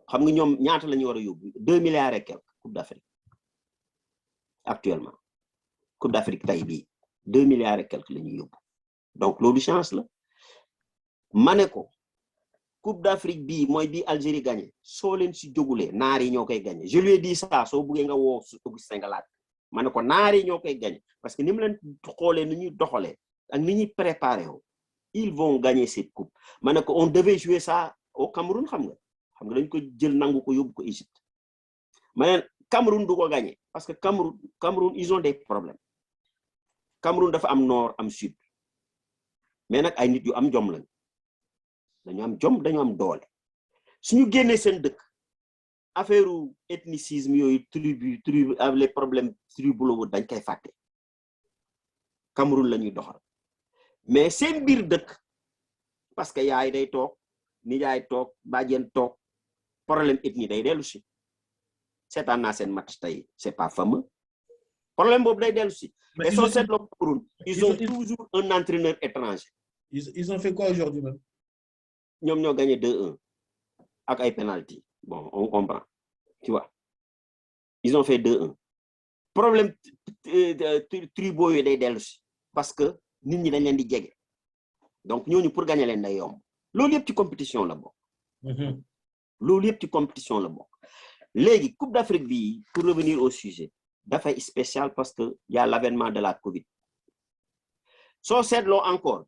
xam nga ñoom ñaata la ñu war a yóbbu 2 milliards et quelques Coupe d'Afrique actuellement Coupe d'Afrique tey bii 2 milliards et quelques la ñuy yóbbu donc loolu chance la ma ne ko Coupe d'Afrique bii mooy bii Algérie gagné soo leen si jógulee naar yi ñoo koy gagné je lui ai dit ça soo buggee nga woo Augustin nga laaj ma ne ko naar yi ñoo koy gagné parce que ni mu leen xoolee ni ñuy doxalee ak ni ñuy préparé woo ils vont gagner cette coupe ma ne ko on devait jouer ça au Cameroun xam nga dañ ko jël nangu ko yóbbu ko Égypte ma ne Cameroun du ko gagné parce que Cameroun ils ont des problèmes Cameroun dafa am nord am sud mais nag ay nit yu am jom lañ dañu am jom dañu am doole suñu génnee seen dëkk affaire ethnicisme yooyu tribu les problèmes tribaux dañ koy fàtte Cameroun la ñuy doxal mais seen biir dëkk parce que yaay day toog nijaay toog bàjjen toog problème ethnie day dellu si seetaan naa seen match tey c'est pas fameux problème boobu day dellu si mais soo seetloo Cameroun ils ont toujours un entraîneur étranger. Ils ont fait quoi aujourd'hui même? Ñoom ñoo gagné 2-1 ak ay penalty bon on comprend tu vois ils ont fait 2-1 problème tribaux yi day dellu si parce que nit ñi dañ leen di jege donc ñooñu pour gagner leen day yomb loolu yëpp ci compétition la bokk. Loolu yëpp ci compétition la bokk léegi Coupe d'Afrique bi pour revenir au sujet dafay spécial parce que y a l'avènement de la Covid soo seetloo encore.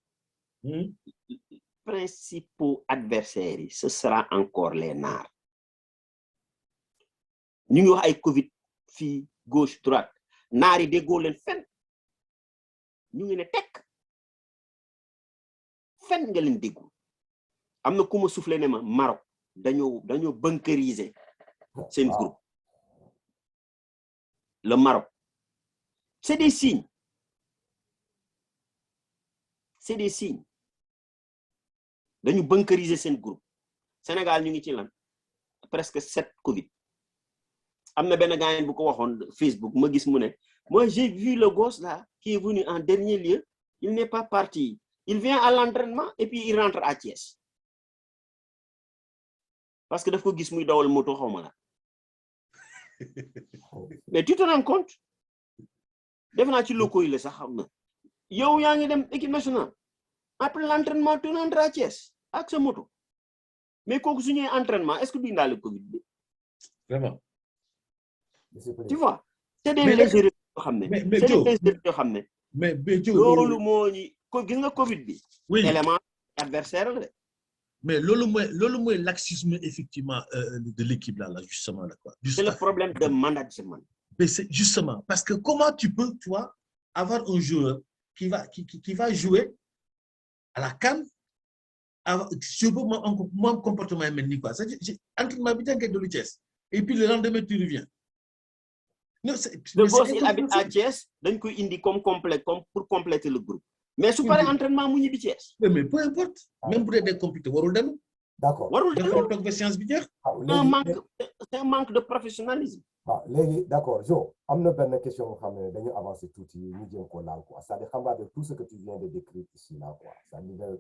Principaux adversaires ce sera encore les Naar ñu ngi wax ay Covid fii gauche droite Naar yi déggoo leen fen ñu ngi ne tekk fen nga leen déggu am na ku ma soufflé ne ma Maroc dañoo bunkériser seen groupe le Maroc c'est des signes dañu bunkériser seen groupe Sénégal ñu ngi ci lan presque 7 Covid am na benn gars bu ko waxoon Facebook ma gis mu ne moi j'ai vu le gosse là qui est venu en dernier lieu il n'est pas parti il vient à l'entraînement et puis il rentre à Thiès parce que daf ko gis muy dawal moto xawma la mais tu te rends compte def naa ci locaux yi la sax xam na yow yaa ngi dem équipe nationale après l'entraînement tu rentres à Thiès ak sa moto mais kooku su ñëwee entraînement est-ce que du indaale Covid bi vraiment tu vois c'est des mais légèretés yoo xam ne mais c'est Joe des légèretés yoo xam ne mais Joe loolu moo ñi ko gis nga Covid bi oui élément adversaire la de mais loolu mooy laxisme effectivement de l'équipe là justement là quoi c'est le problème de management. Mais c'est justement parce que comment tu peux toi avoir un joueur qui va jouer à la CAN je veux moi comportement mel ni quoi c'est entraînement bi jànkee de Thiès et puis le lendemain tu reviens non le gosse il habite à Thiès dañ koy indi comme pour compléter le groupe mais su paree entraînement mu ñibbi Thiès mais peu importe même bu dee des compétitions warul dem d'accord warul dem dafa toog ba séance bi jeex c'est un manque de professionnalisme. waaw léegi d'accord Jo am na benn question nga xam ne dañu avancer tuuti ñu jéem koo laal quoi c'est-à-dire xam nga de tout ce que tu viens de décrire ici là quoi c'est-à-dire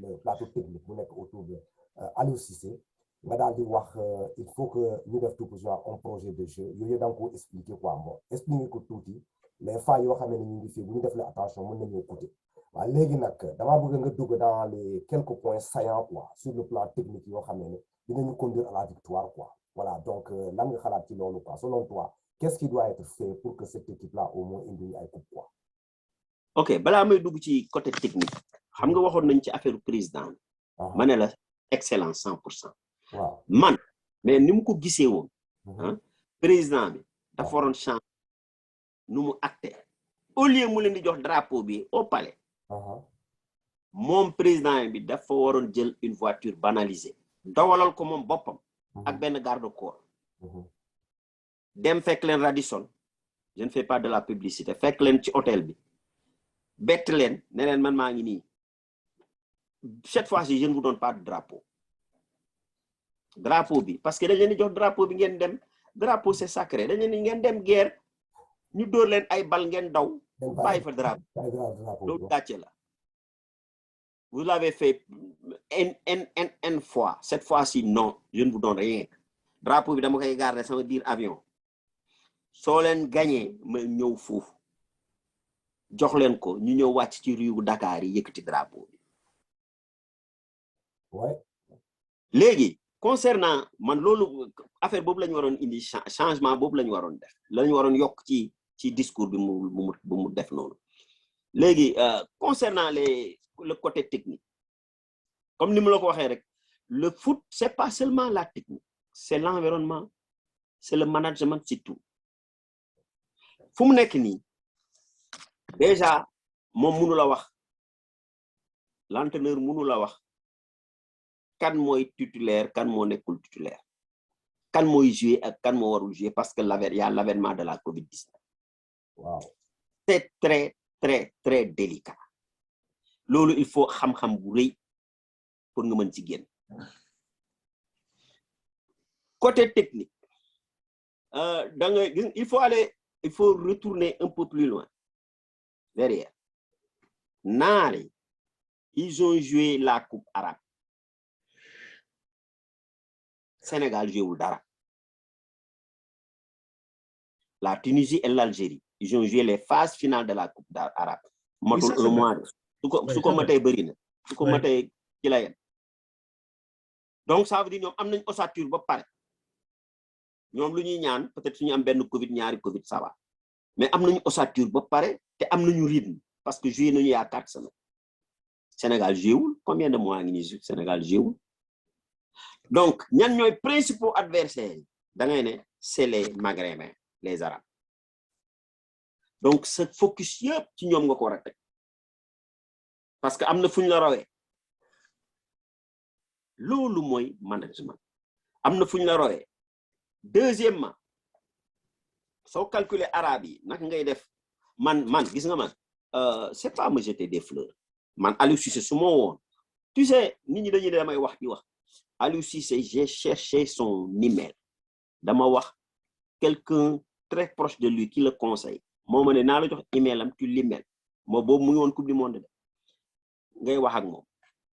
le plateau technique bu nekk autour de Aliou Cissé nga daal di wax il faut que ñu def tout pour jouer un projet de jeu yooyu da nga ko expliquer quoi bon expliquer ko tuuti les failles yoo xam ne ñu ngi fi bu ñu def la attention mën nañoo coûter waaw léegi nag damaa bëgg nga dugg dans les quelques points saillants quoi sur le plan technique yoo xam ne dinañu conduire à la victoire quoi. Voilà, donc lan nga xalaat ci loolu quoi selon toi qu'est-ce qui doit être fait pour que cette équipe-là au moins indi ay coupe quoi. ok balaa may dugg ci côté technique xam nga waxoon nañ ci affaire président ma ne la excellence 100%. waaw man mais ni mu ko gisee woon président bi dafa waroon changer nu mu acté au lieu mu leen di jox drapeau bi au palais moom président bi dafa waroon jël une voiture banalisée dawalal ko moom boppam ak benn garde-corps dem fekk leen Radisson je ne fais pas de la publicité fekk leen ci hôtel bi bett leen ne leen man maa ngi nii cette fois-ci je ne vous donne pas de drapeau bi parce que dañ leen di jox drapeau bi ngeen dem drapeau c'est sacré dañ leen di ngeen dem guerre ñu dóor leen ay bal ngeen daw bàyyi fa drapeau loolu gàcce la vous l'avez fait n fois cette fois-ci non je ne vous donne rien drapeau bi dama koy garder sama biir avion soo leen gagné ma ñëw foofu jox leen ko ñu ñëw wàcc ci rue Dakar yi yëkkati drapeau bi léegi concernant man loolu affaire boobu la ñu waroon indi changement boobu la ñu waroon def la ñu waroon yokk ci discours bi mu def noonu léegi concernant le côté technique comme ni mu la ko waxee rek le foot c'est pas seulement la technique c'est l'environnement c'est le management c'est tout fu mu nekk nii déjà moom mënu la wax l'entraîneur mënu la wax kan mooy titulaire kan moo nekkul titulaire kan mooy jouer ak kan moo warul jouer parce que y a l'avènement de la Covid-19 waaw c'est très très très délicat loolu il faut xam-xam bu rëy pour nga mën ci génn côté technique il faut retourner un peu plus loin derrière naari ils ont joué la coupe arabe Sénégal joué dara la Tunisie et l'Algérie ils ont joué les phases finales de la coupe arabe matul un mois su ko matee bëri na su ko matee ci la yem donc ça veut dire ñoom am nañ ossature ba pare ñoom lu ñuy ñaan peut-être suñu am benn Covid ñaari Covid ça va mais am nañu ossature ba pare te am nañu rythme parce que joué nañu yaa 4 semaines Sénégal jouéwul combien de mois ngi ni Sénégal jouéwul donc ñan ñooy principaux adversaires yi da ngay ne c'est les Maghrébins les Arabes donc ce focus yëpp ci ñoom nga ko war a teg parce que am na fu ñu la rawee loolu mooy management am na fu ñu la rawee deuxièmement soo calculer arabe yi naka ngay def man gis nga man c'est pas me jeter des fleurs man Aliou Cissé su ma woon tu sais nit ñi dañuy damay wax di wax Aliou Cissé j'ai cherché son email dama wax quelqu'un très proche de lui qui le conseille moo ma ne naa la jox email am tu l'email moo boobu mu ngi woon coupe du monde de ngay wax ak moom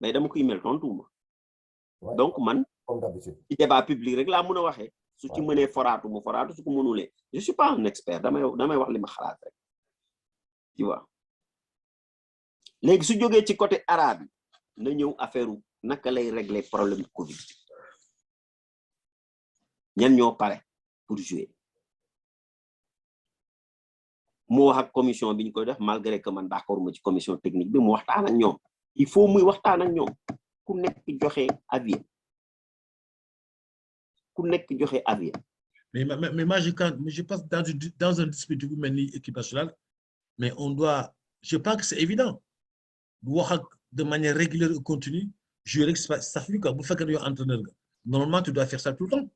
mais dama ko email tontu ma donc man comme d'habitude ci débat public rek laa mën a waxee su ci mënee foraatu mu foraatu su ko mënulee je suis pas un expert damay wax li ma xalaat rek tu vois léegi su jógee ci côté arabe yi na ñëw affaire naka lay régler problème Covid ñan ñoo pare pour jouer mu wax ak commission bi ñu koy def malgré que man d'accord ma ci commission technique bi mu waxtaan ak ñoom il faut muy waxtaan ak ñoom ku nekk joxe avis mais moi je pense dans un dispositif bu mel ni équipe nationale mais on doit je pense que c'est évident wax ak de manière régulière et continue jouer rek ça fait quoi bu fekkee ne yow entraîneur nga normalement tu dois faire ça tout le temps.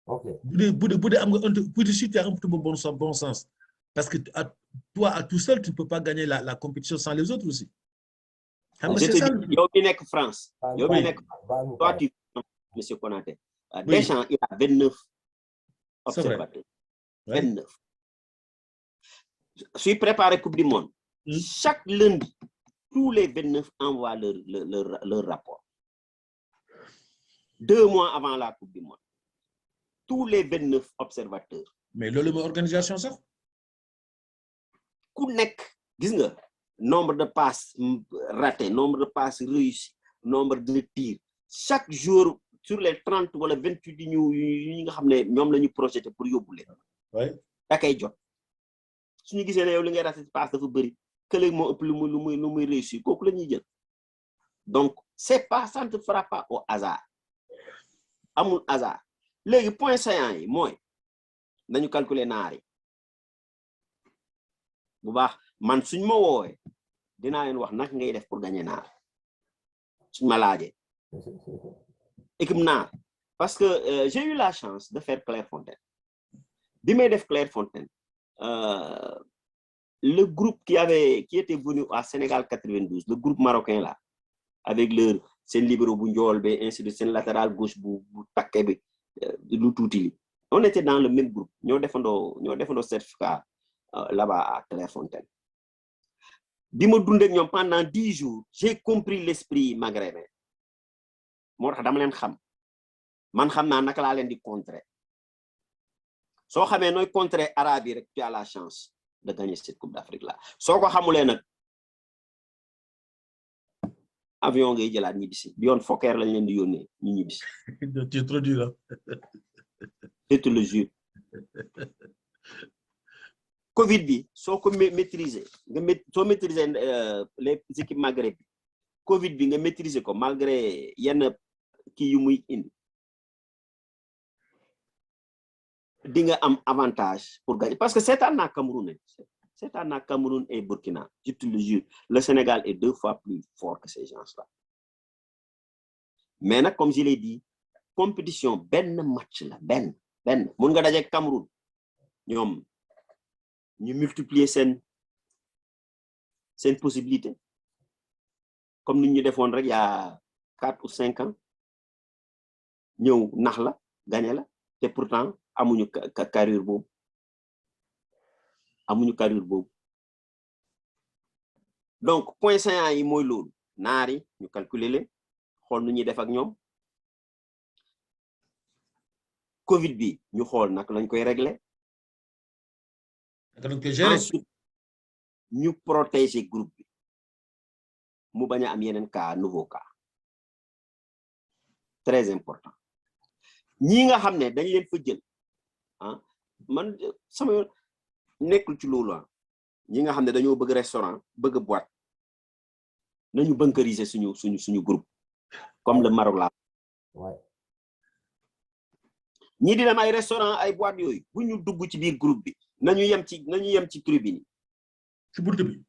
ok bu dee am nga si tu as un peu bon sens parce que toi à tout seul tu ne peux pas gagner la compétition sans les autres aussi. Je te dis yow mi nekk France yow mi nekk toi tu monsieur Konaté Deschamps il a 29 observateurs 29 suy préparer coupe du monde chaque lundi tous les 29 envoient leur rapport 2 mois avant la coupe du monde tous les 29 observateurs. mais loolu mooy organisation sax. ku nekk gis nga nombre de passes ratées nombre de passes réussies nombre de tirs chaque jour sur les 30 wala 28 yi nga xam ne ñoom la ñu projeté pour yóbbu leen. oui da koy jot suñu gisee ne yow li ngay raté passe dafa bëri kële moo ëpp lu muy réussir kooku la ñuy jël donc c'est pas ça ne te fera pas au hasard amul hasard léegi point saillant yi mooy nañu calculer naar yi bu baax man suñ ma woowee dinaa leen wax naka ngay def pour gagner naar suñ ma laajee équipe naar parce que j'ai eu la chance de faire Clairefontaine bi may def Clairefontaine le groupe qui était venu à Sénégal 92 le groupe marocain là avec leur seen libéro bu njool be ainsi de seen latéral gauche bu takke bi lu tuuti li on était dans le même groupe ñoo defandoo certificat là-bas à Clairefontaine bi ma dund ak ñoom pendant 10 jours j'ai compris l'esprit maghrébin moo tax dama leen xam man xam naa naka laa leen di contrer soo xamee nooy contrer arabe yi rek tu as la chance de gagner cette coupe d'Afrique là soo ko xamulee nag avion ngay jëlaat ñibbisi bi yoon Fokker lañ leen di yónnee ñu ñibbisi. tu es trop dur je te le jure. Covid bi soo ko maîtriser soo maîtriser les équipes Maghreb bi Covid bi nga maîtriser ko malgré yenn kii yu muy indi di nga am avantage pour gagner parce que seetaan naa Cameroun et Burkina je te le jure le Sénégal est 2 fois plus fort que ces gens-là mais nag comme je l'ai dit compétition benn match la benn mun nga daje Cameroun ñoom ñu multiplier seen possibilité comme ni ñu defoon rek il y a 4 ou 5 ans ñëw nax la gagné la te pourtant amuñu carrure boobu donc point saillant yi mooy loolu naar yi ñu calculer leen xool nu ñuy def ak ñoom Covid bi ñu xool naka lañ koy régler ensuite ñu protéger groupe bi mu bañ a am yeneen nouveau cas très important ñi nga xam ne dañ leen fa jël man sama yoon nekkul ci loolu ñi nga xam ne dañoo bëgg restaurant bëgg boîte nañu bunkeriser suñu groupe comme le Maroc là ñi di dem ay restaurant ay boîte yooyu bu ñu dugg ci biir groupe bi nañu yem ci tribune yi ci buntu bi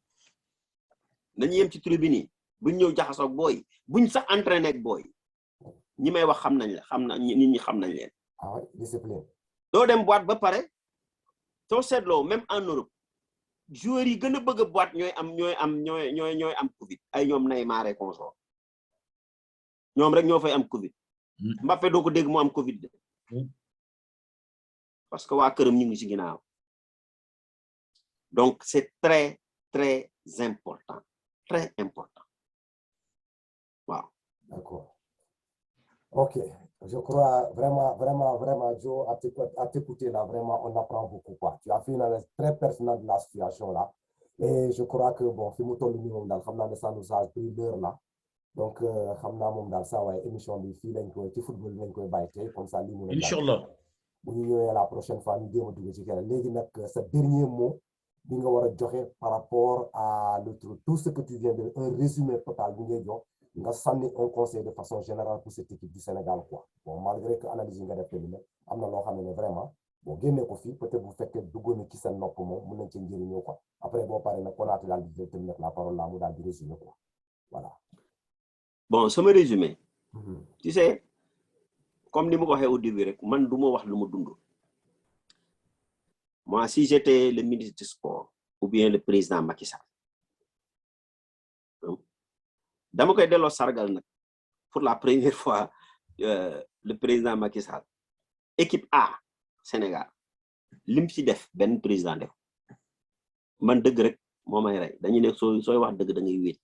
nañu yem ci tribune yi buñ ñëw jaxasoo ak booy buñ sax entraîné ak booy ñi may wax xam nañ nit ñi xam nañ leen discipline doo dem boîte ba pare soo seetloo même en Europe joueurs yi gën a bëgg a boîte ñooy am Covid ay ñoom Neymar et consort ñoom rek ñoo fay am Covid Mbappé doo ko dégg mu am Covid de parce que waa këram ñu ngi ci ginnaaw donc c'est très très important waaw. D'accord ok Je crois vraiment, Joe, à t'écouter là, vraiment, on apprend beaucoup, quoi. Tu as fait une analyse très personnelle de la situation là. Et je crois que, bon, si nous sommes ça nous a pris l'heure là. Donc, xam naa moom daal saa waaye émission bi fii lañ koy ci football lañ koy bàyyi tey comme ça lii mu ne Inch'Allah. bu ñu ñëwee la prochaine fois ñu jéem a dugg ci keneen léegi nag sa dernier mot bi nga war a joxe par rapport à tout ce que tu viens de un résumé total bi ngay jox nga sànni un conseil de façon générale pour cette équipe du Sénégal quoi bon malgré que analyse yi nga def tamit am na loo xam ne vraiment bon génne ko fii peut-être bu fekkee duggoon na ci seen nopp moom mën nañ ci njëriñoo quoi après boo paree nag Konaté daal di jël la parole là mu daal di résumé quoi voilà. Bon, ça me résumé. Tu sais, comme je l'ai dit au début, je ne sais pas ce que je. Moi, si j'étais le ministre du Sport ou bien le président Macky Sall, je vais dire Sargal pour la première fois, le président Macky Sall. Équipe A, Sénégal. Limsi def, ben président def. Man deug rek momay ray. Dañuy nek soy wax deug da ngay wét.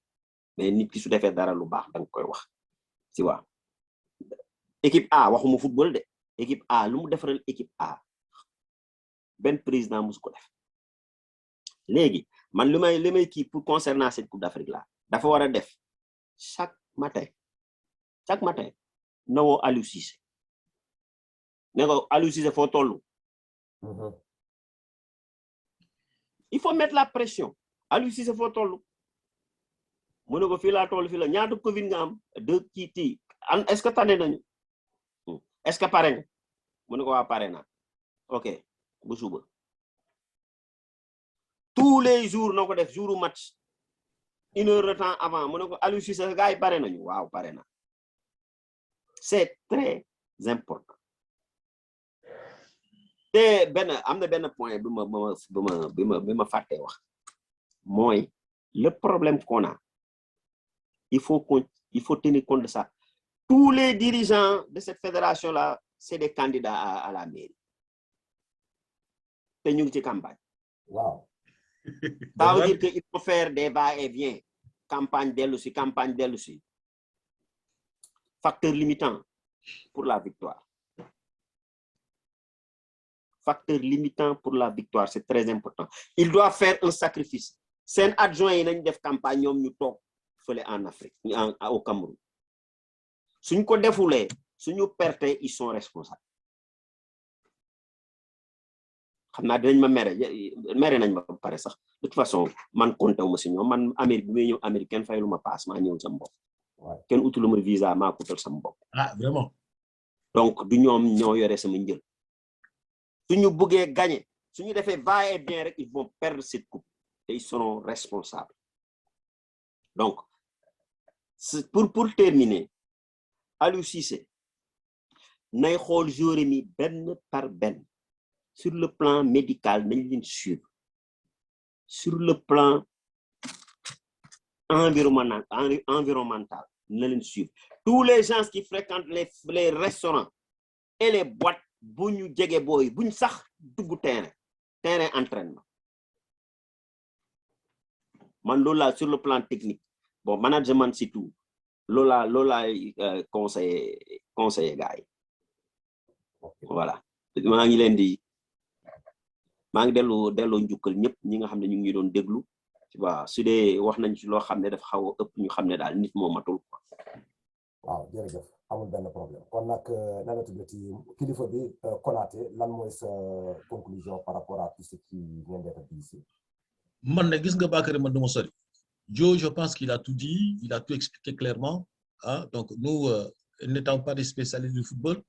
Mais nit ki su defee dara lu baax dang koy wax. Tu vois. Équipe A waxuma football de. Équipe A lu mu defaral équipe A. Ben président musu ko def. Légui man limay ki pour concernant cette Coupe d'Afrique là. Dafa wara def chaque matin no Aliou Cissé. Nego Aliou Cissé fo tollu. Il faut mettre la pression. Aliou Cissé fo tollu. Mu ne ko fii laa toll fii la ñaata Covid nga am de kii est-ce que tane nañu est-ce que pare nga mu ne ko waa pare na ok bu suba tous les jours na ko def jouru match 1 heure de temps avant mu ne ko Aliou Cissé gars yi pare nañu waaw pare na c'est très important te am na benn point bi ma fàttee wax mooy le problème qu'on a il faut tenir compte de ça. Tous les dirigeants de cette fédération-là, c'est des candidats à la mairie. C'est une campagne. Wow. Ça veut dire qu'il faut faire des va-et-vient. Campagne d'elle-aussi. Facteur limitant pour la victoire. Facteur limitant pour la victoire, c'est très important. Il doit faire un sacrifice. C'est un adjoint, il y a une campagne, en Afrique, au Cameroun. Si nous défoulons, si nous perdons, ils sont responsables. De toute façon, man compte au monsieur, man américain fait le passe, man ñëw sama bopp. Ken outul ma visa ma ko tel sama bopp. Ah, vraiment. Donc du ñom ñoo yoré sama ñël. Suñu bëggé gagner, suñu défé va et bien rek ils vont perdre cette coupe et ils seront responsables. Donc pour terminer, Aliou Cissé nay xol joueur mi ben par ben sur le plan médical nañ leen suivre sur le plan environnemental nañ leen suivre tous les gens qui fréquentent les restaurants et les boîtes buñu djégé boy buñ sax dugg terrain entraînement man lola sur le plan technique. Bon, management, c'est tout. Lola, conseiller gars. Voilà. Maa ngi leen di maa ngi delloo njukkal ñëpp ñi nga xam ne ñu ngi doon déglu tu vois su dee wax nañ ci loo xam ne dafa xaw a ëpp ñu xam ne daal nit moo matul quoi. waaw jërëjëf amul benn problème kon nag na la tuddati kilifa bi Konaté lan mooy sa conclusion par rapport à tout ce qui vient d'être dit ici. Man gis nga Bakary man duma sori. Joe, je pense qu'il a tout dit, il a tout expliqué clairement. Hein? Donc, nous, n'étant pas des spécialistes du football,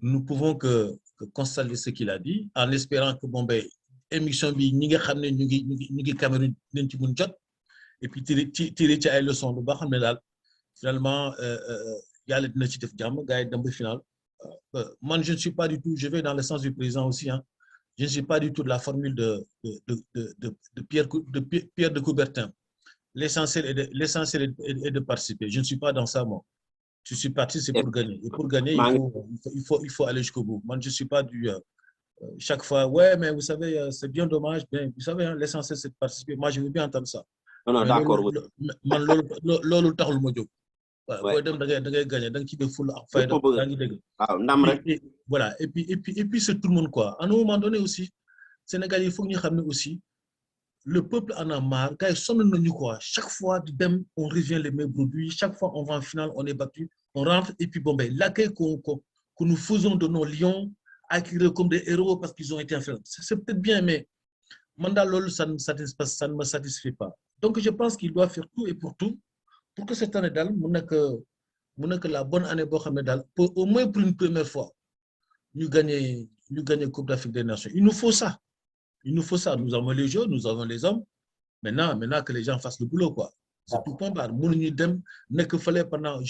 nous pouvons que constater ce qu'il a dit, en espérant que, bon, ben, émission bi, nous avons Cameroun, et puis tirer les leçons. Finalement, il y a le titre de final. Moi, je ne suis pas du tout, je vais dans le sens du président aussi, hein. Je ne suis pas du tout de la formule de Pierre de Coubertin. L'essentiel est de participer. Je ne suis pas dans ça, moi. Je suis parti, c'est pour gagner. Et pour gagner, il faut aller jusqu'au bout. Moi, je ne suis pas du... chaque fois, ouais, mais vous savez, c'est bien dommage. Bien, vous savez, hein, l'essentiel, c'est de participer. Moi, je veux bien entendre ça. Non, d'accord. booy dem da ngay gagner da nga ci def ful ak fayda yaa ngi dégg. waaw ndam rek. Voilà et puis c'est tout le monde quoi à un moment donné aussi Sénégal il faut que ñu xam ne aussi le peuple en a marre gars yi sonn nañu quoi chaque fois di dem on revient les mêmes produits chaque fois on va en finale on est battu on rentre et puis bon ben l'accueil que nous faisons de nos lions accueillis comme des héros parce qu'ils ont été en finale c'est peut-être bien mais man daal loolu ça ne me satisfait pas donc je pense qu'il doit faire tout et pour tout pour que cette année daal mu nekk la bonne année boo xam ne daal au moins pour une première fois ñu gagner Coupe d'Afrique des Nations il nous faut ça nous avons les jeux nous avons les hommes maintenant que les gens fassent le boulot quoi c'est tout point barre mënuñu dem nekk fële pendant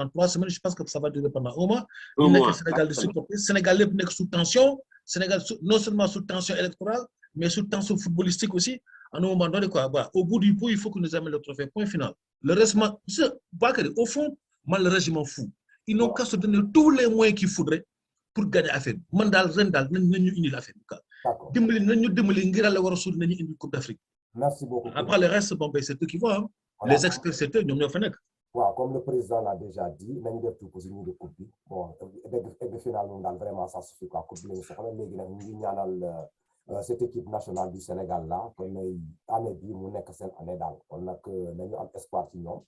3 semaines je pense que ça va durer pendant un mois ñu nekk Sénégal de supporter Sénégal lépp nekk sous tension Sénégal non seulement sous tension électorale mais sous tension footballistique aussi à un moment donné quoi voilà au bout du bout il faut que nous amènions le trophée point final le reste Bakary au fond man le reste je m'en fous ils n'ont qu'à se donner tous les moyens qu'il faudrait pour gagner affaire man daal ren daal nañu indi l'affaire dimbali nañu dimbali ngir la war a suul nañu indi Coupe d'Afrique. Merci beaucoup. Après le reste bon ben c'est eux qui voient hein. Voilà. Les experts c'est eux ñoom ñoo fa nekk. waaw comme le président l'a déjà dit nañu def tout pour ñu de coupe bi bon egg final moom daal vraiment ça suffit quoi coupe bi lañu soxla léegi nag ñu ngi ñaanal cette équipe nationale du Sénégal là kon année bi mu nekk seen année daal kon nag nañu am espoir ci ñoom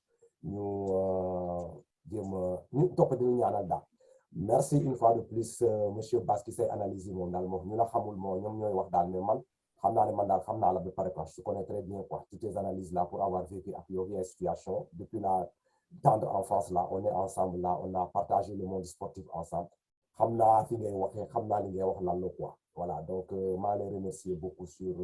ñu jéem ñu topp di ñaanal daal. Merci une fois de plus monsieur Bass qui s'est analysé moom daal moom ñu la xamul moo ñoom ñooy wax daal mais man xam naa ne man daal xam naa la ba pare quoi je connais très bien quoi toutes tes analyses là pour avoir vécu ak yow les situations depuis la tendre enfance là on est ensemble là on a partagé le monde sportif ensemble xam naa fi ngay waxee xam naa li ngay wax lan la quoi voilà donc maa ngi lay remercier beaucoup sur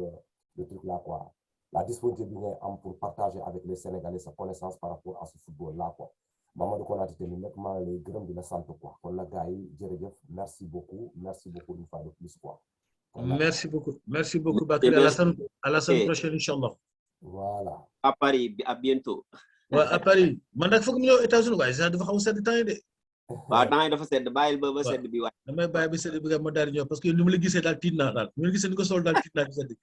le truc là quoi la disponibilité bi ngay am pour partager avec les Sénégalais sa connaissance par rapport à ce football là quoi. Mamadou Konaté tamit nag maa ngi lay gërëm di la sant quoi kon nag gars yi jërëjëf merci beaucoup une fois de plus quoi. Merci beaucoup Bakary à la semaine prochaine inchallah. Voilà. À Paris à bientôt. Ouais à Paris man nag foog ñu ñëw États-Unis waaye sax dafa xaw a sedd temps yi de. waaw temps yi dafa sedd bàyyil ba sedd bi waay. damay bàyyi ba sedd bi nga ma daal di ñëw parce que ni mu la gisee daal tiit naa daal ni mu la gisee ni ko sol daal tiit naa bi sedd bi.